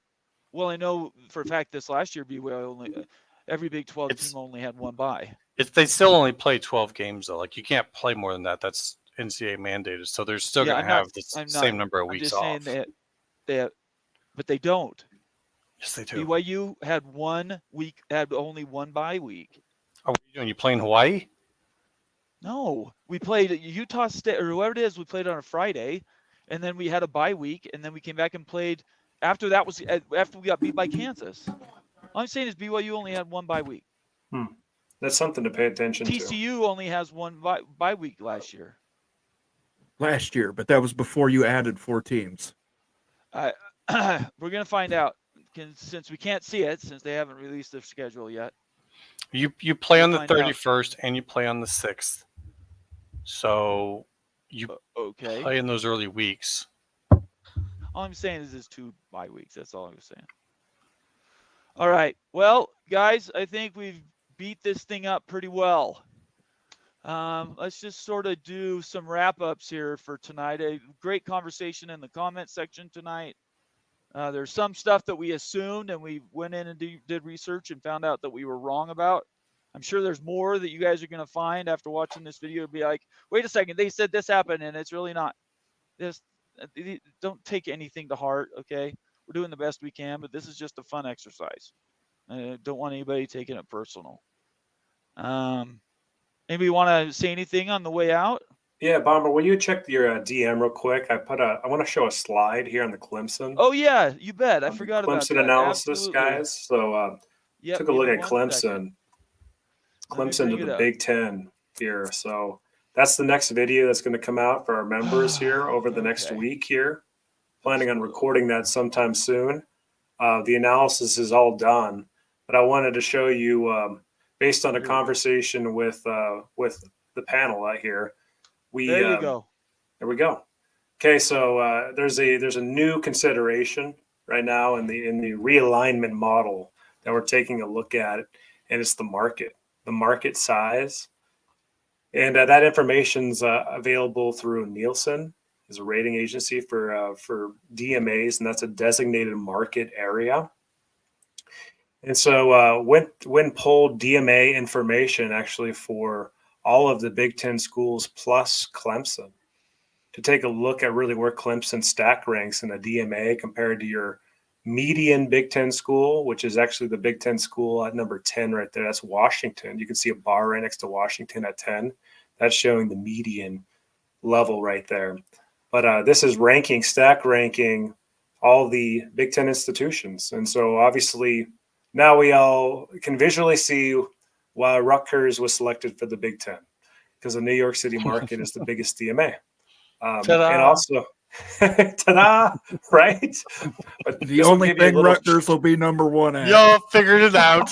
Well, I know for a fact this last year BYU only every Big 12 It's- team only had 1 bye. They still only play 12 games though. Like you can't play more than that. That's NCAA mandated. So they're still Yeah, going to have the same number of I'm weeks just off. saying that, but they don't. Yes, they do. BYU had 1 week, had only 1 bye week. Are you doing? You playing Hawaii? No, we played Utah State or whoever it is. We played on a Friday, and then we had a bye week, and then we came back and played. After that was after we got beat by Kansas. All I'm saying is BYU only had 1 bye week. That's something to pay attention to. TCU only has 1 bye week last year. Last year, but that was before you added 4 teams. We're gonna find out since we can't see it since they haven't released their schedule yet. You play on the We'll find out. 31st and you play on the 6th. So you Okay. play in those early weeks. All I'm saying is 2 bye weeks. That's all I was saying. All right. Well, guys, I think we've beat this thing up pretty well. Let's just sort of do some wrap-ups here for tonight. A great conversation in the comment section tonight. There's some stuff that we assumed and we went in and did research and found out that we were wrong about. I'm sure there's more that you guys are going to find after watching this video. Be like, wait a second, they said this happened and it's really not. Don't take anything to heart, okay? We're doing the best we can, but this is just a fun exercise. I don't want anybody taking it personal. Maybe you want to say anything on the way out? Yeah, Bomber, will you check your DM real quick? I want to show a slide here on the Clemson. Oh yeah, you bet. I on the forgot about Clemson that. analysis, Absolutely. guys. So Yep, took a give look me at 1 Clemson. second. Let me Clemson to bring it the up. Big Ten here. So that's the next video that's going to come out for our members here over the next Okay. week here. Planning on recording that sometime soon. The analysis is all done, but I wanted to show you, based on a Here we go. conversation with the panel out here. There you go. There we go. Okay, so there's a new consideration right now in the realignment model that we're taking a look at, and it's the market size, and that information's available through Nielsen, is a rating agency for DMAs, and that's a designated market area. And so when pulled DMA information actually for all of the Big Ten schools plus Clemson, to take a look at really where Clemson stack ranks in a DMA compared to your median Big Ten school, which is actually the Big Ten school at number 10 right there. That's Washington. You can see a bar right next to Washington at 10. That's showing the median level right there. But this is stack ranking all the Big Ten institutions. And so obviously now we all can visually see why Rutgers was selected for the Big Ten, because the New York City market is the biggest DMA. And also, ta-da, right? But The only thing Rutgers will be number 1 at. Y'all figured it out.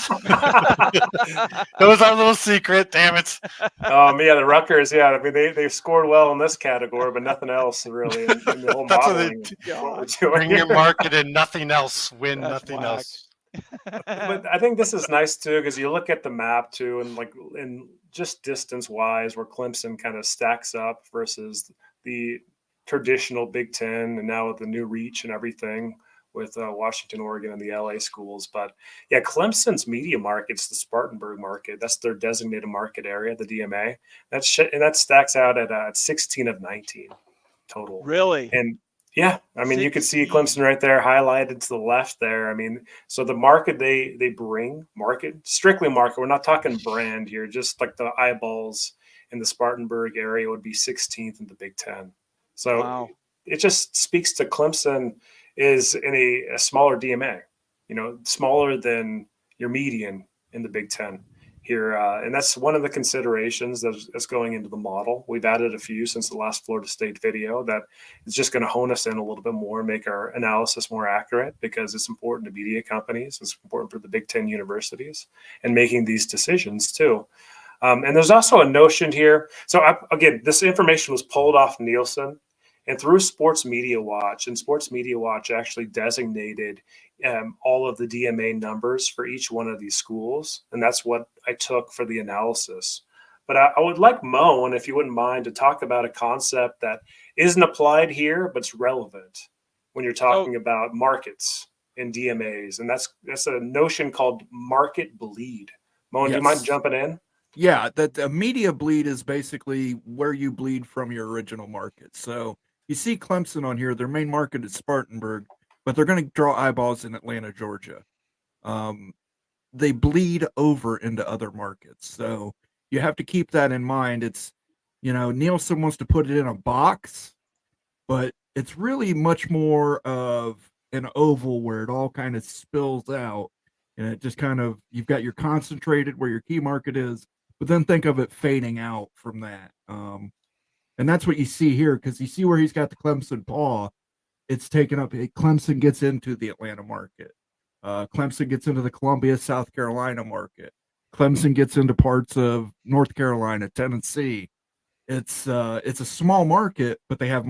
It was our little secret. Damn it. Yeah, the Rutgers. Yeah, I mean they scored well in this category, but nothing else really in the whole That's what modeling. they of what we're doing Bring your here. market and nothing else. Win That's nothing whack. else. But I think this is nice too, because you look at the map too, and like in just distance wise, where Clemson kind of stacks up versus the traditional Big Ten, and now with the new reach and everything with Washington, Oregon, and the LA schools. But yeah, Clemson's media market's the Spartanburg market. That's their designated market area, the DMA. And that stacks out at 16 of 19 total. Really? And yeah, I mean, you can see 16. Clemson right there highlighted to the left there. I mean, so the market they bring, strictly market. We're not talking brand here, just like the eyeballs in the Spartanburg area would be 16th in the Big Ten. So Wow. it just speaks to Clemson is in a smaller DMA, smaller than your median in the Big Ten here. And that's one of the considerations that's going into the model. We've added a few since the last Florida State video that is just going to hone us in a little bit more, make our analysis more accurate, because it's important to media companies. It's important for the Big Ten universities and making these decisions too. And there's also a notion here. So again, this information was pulled off Nielsen and through Sports Media Watch, and Sports Media Watch actually designated all of the DMA numbers for each one of these schools. And that's what I took for the analysis. But I would like Mo, and if you wouldn't mind, to talk about a concept that isn't applied here, but it's relevant when you're talking about markets and DMAs. And that's a notion called market bleed. Mo, do you mind jumping in? Yeah, that a media bleed is basically where you bleed from your original market. So you see Clemson on here, their main market is Spartanburg, but they're going to draw eyeballs in Atlanta, Georgia. They bleed over into other markets. So you have to keep that in mind. It's, Nielsen wants to put it in a box, but it's really much more of an oval where it all kind of spills out. And it just kind of, you've got your concentrated where your key market is, but then think of it fading out from that. And that's what you see here, because you see where he's got the Clemson paw, it's taken up. Clemson gets into the Atlanta market. Clemson gets into the Columbia, South Carolina market. Clemson gets into parts of North Carolina, Tennessee. It's a small market, but they have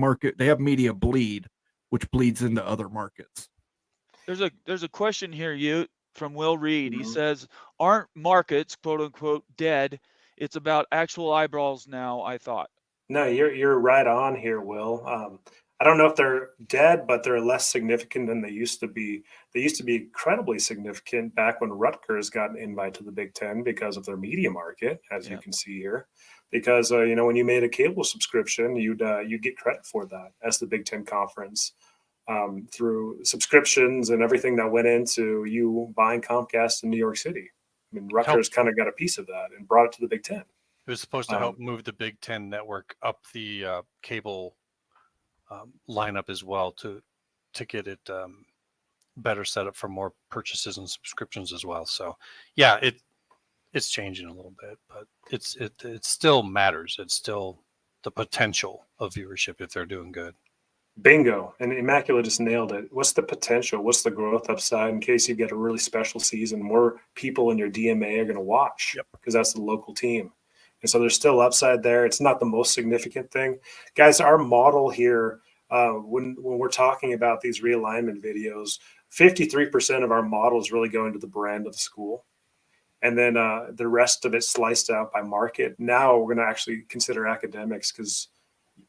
media bleed, which bleeds into other markets. There's a question here, from Will Reed. He says, aren't markets, quote unquote, dead? It's about actual eyeballs now, I thought. No, you're right on here, Will. I don't know if they're dead, but they're less significant than they used to be. They used to be incredibly significant back when Rutgers got an invite to the Big Ten because of their media market, as you can see here. Because when you made a cable subscription, you'd get credit for that as the Big Ten conference. Through subscriptions and everything that went into you buying Comcast in New York City. I mean, Rutgers kind of got a piece of that and brought it to the Big Ten. It was supposed to help move the Big Ten network up the cable lineup as well to get it better set up for more purchases and subscriptions as well. So, yeah, it's changing a little bit, but it still matters. It's still the potential of viewership if they're doing good. Bingo. And Immaculate just nailed it. What's the potential? What's the growth upside in case you get a really special season? More people in your DMA are going to watch because that's the local team. And so there's still upside there. It's not the most significant thing. Guys, our model here, when we're talking about these realignment videos, 53% of our model is really going to the brand of the school. And then the rest of it sliced out by market. Now we're going to actually consider academics because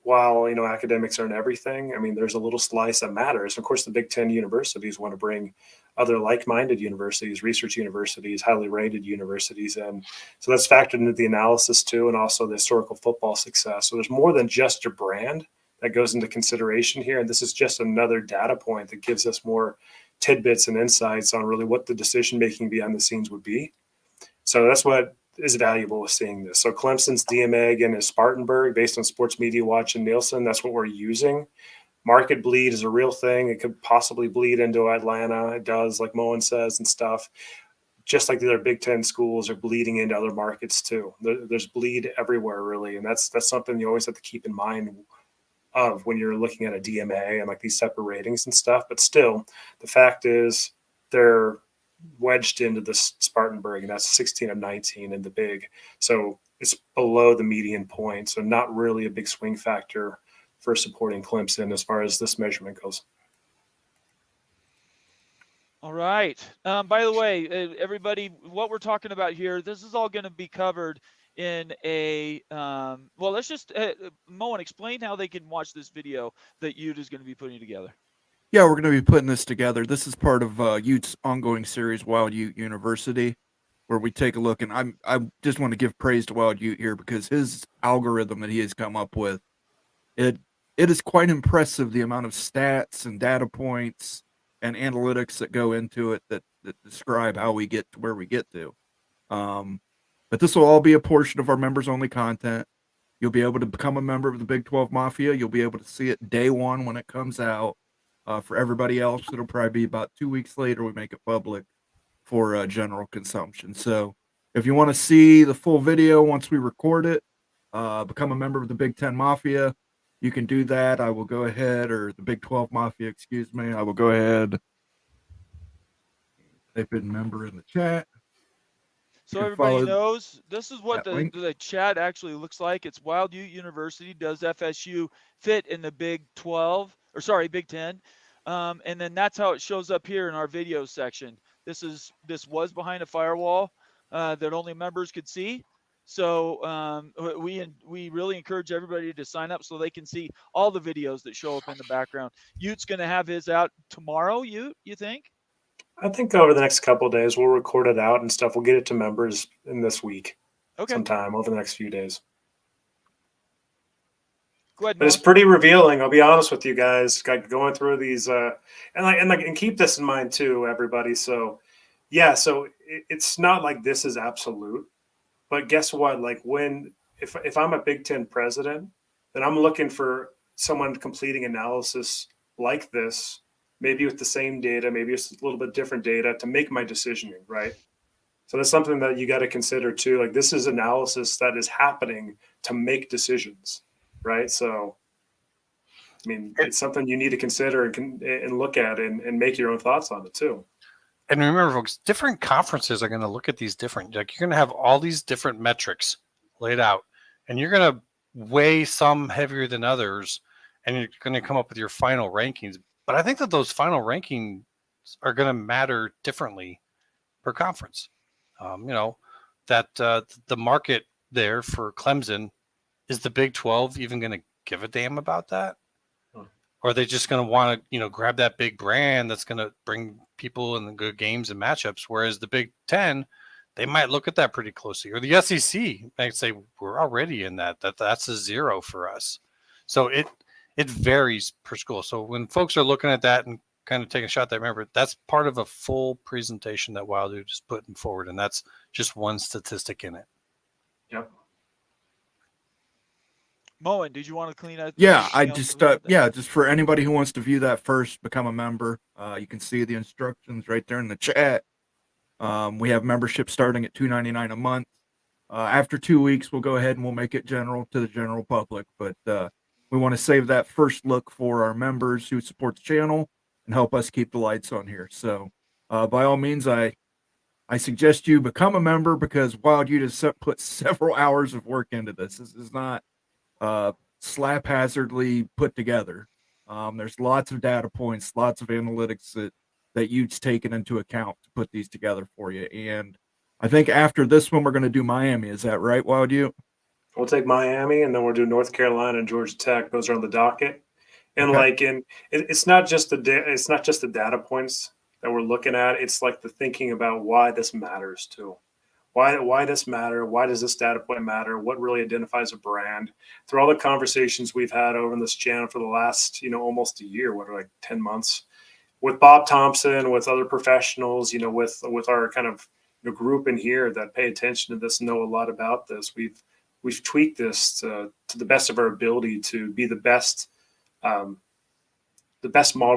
while, academics aren't everything, I mean, there's a little slice that matters. Of course, the Big Ten universities want to bring other like-minded universities, research universities, highly rated universities in. So that's factored into the analysis too, and also the historical football success. So there's more than just your brand that goes into consideration here. And this is just another data point that gives us more tidbits and insights on really what the decision-making behind the scenes would be. So that's what is valuable with seeing this. So Clemson's DMA again is Spartanburg based on Sports Media Watch and Nielsen. That's what we're using. Market bleed is a real thing. It could possibly bleed into Atlanta. It does, like Moen says and stuff. Just like the other Big Ten schools are bleeding into other markets too. There's bleed everywhere really. And that's something you always have to keep in mind of when you're looking at a DMA and like these separate ratings and stuff. But still, the fact is they're wedged into this Spartanburg, and that's 16 of 19 in the big. So it's below the median point. So not really a big swing factor for supporting Clemson as far as this measurement goes. All right. By the way, everybody, what we're talking about here, this is all going to be covered in a, let's just, Moen, explain how they can watch this video that Ute is going to be putting together. Yeah, we're going to be putting this together. This is part of Ute's ongoing series, WildUte University, where we take a look. And I just want to give praise to WildUte here because his algorithm that he has come up with, it is quite impressive, the amount of stats and data points and analytics that go into it that describe how we get to where we get to. But this will all be a portion of our members-only content. You'll be able to become a member of the Big 12 Mafia. You'll be able to see it day one when it comes out. For everybody else, it'll probably be about 2 weeks later we make it public for general consumption. So if you want to see the full video once we record it, become a member of the Big Ten Mafia, you can do that. I will go ahead, or the Big 12 Mafia, excuse me. I will go ahead. They've been member in the chat. So can everybody follow knows, this is what that link. the chat actually looks like. It's WildUte University. Does FSU fit in the Big 12, or sorry, Big 10? And then that's how it shows up here in our video section. This was behind a firewall that only members could see. So we really encourage everybody to sign up so they can see all the videos that show up in the background. Ute's going to have his out tomorrow. You think? I think over the next couple of days we'll record it out and stuff. We'll get it to members in this week, Okay. sometime over the next few days. Go ahead. But it's pretty revealing. I'll be honest with you guys. Going through these, and keep this in mind too, everybody. So, yeah. So it's not like this is absolute, but guess what? Like if I'm a Big Ten president, then I'm looking for someone completing analysis like this, maybe with the same data, maybe it's a little bit different data to make my decisioning, right? So that's something that you got to consider too. Like this is analysis that is happening to make decisions, right? So, I mean, it's something you need to consider and look at and make your own thoughts on it too. And remember, folks, different conferences are going to look at these different. Like you're going to have all these different metrics laid out, and you're going to weigh some heavier than others, and you're going to come up with your final rankings. But I think that those final rankings are going to matter differently per conference. That the market there for Clemson, is the Big 12 even going to give a damn about that? Or are they just going to want to, grab that big brand that's going to bring people in the good games and matchups? Whereas the Big 10, they might look at that pretty closely. Or the SEC might say, we're already in that's a zero for us. So it varies per school. So when folks are looking at that and kind of taking a shot, that remember that's part of a full presentation that WildUte is putting forward, and that's just one statistic in it. Yep. Moen, did you want to clean up? Yeah, I just just for anybody who wants to view that first, become a member. You can see the instructions right there in the chat. We have membership starting at $2.99 a month. After 2 weeks, we'll go ahead and we'll make it general to the general public. But we want to save that first look for our members who support the channel and help us keep the lights on here. So by all means, I suggest you become a member because WildUte has put several hours of work into this. This is not slap hazardly put together. There's lots of data points, lots of analytics that Ute's taken into account to put these together for you. And I think after this one, we're going to do Miami. Is that right, WildUte? We'll take Miami, and then we'll do North Carolina and Georgia Tech. Those are on the docket. And Okay. it's not just the data points that we're looking at. It's like the thinking about why this matters too. Why this matter? Why does this data point matter? What really identifies a brand? Through all the conversations we've had over in this channel for the last, almost a year, 10 months, with Bob Thompson, with other professionals, with our kind of group in here that pay attention to this, know a lot about this. We've tweaked this to the best of our ability to be the best model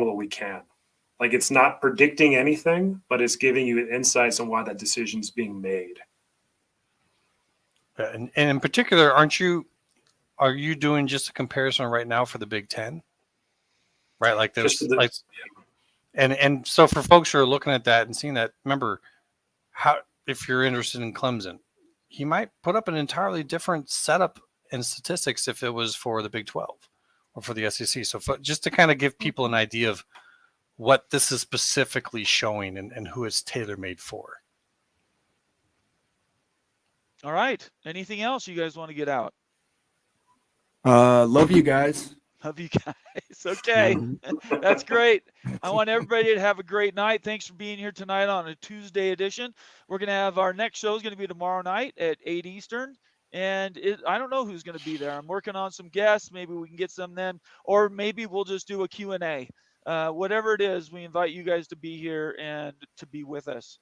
that we can. Like it's not predicting anything, but it's giving you insights on why that decision is being made. And in particular, are you doing just a comparison right now for the Big Ten? Right, like there's and so for folks who are looking at that and seeing that, remember if you're interested in Clemson, he might put up an entirely different setup and statistics if it was for the Big 12 or for the SEC. So just to kind of give people an idea of what this is specifically showing and who it's tailor-made for. All right. Anything else you guys want to get out? Love you guys. Love you guys. Okay. That's great. I want everybody to have a great night. Thanks for being here tonight on a Tuesday edition. We're going to have our next show is going to be tomorrow night at 8 Eastern. And I don't know who's going to be there. I'm working on some guests. Maybe we can get some then, or maybe we'll just do a Q&A. Whatever it is, we invite you guys to be here and to be with us.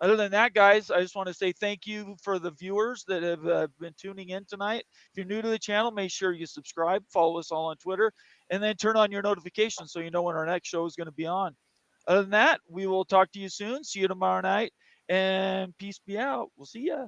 Other than that, guys, I just want to say thank you for the viewers that have been tuning in tonight. If you're new to the channel, make sure you subscribe, follow us all on Twitter, and then turn on your notifications so you know when our next show is going to be on. Other than that, we will talk to you soon. See you tomorrow night, and peace be out. We'll see ya.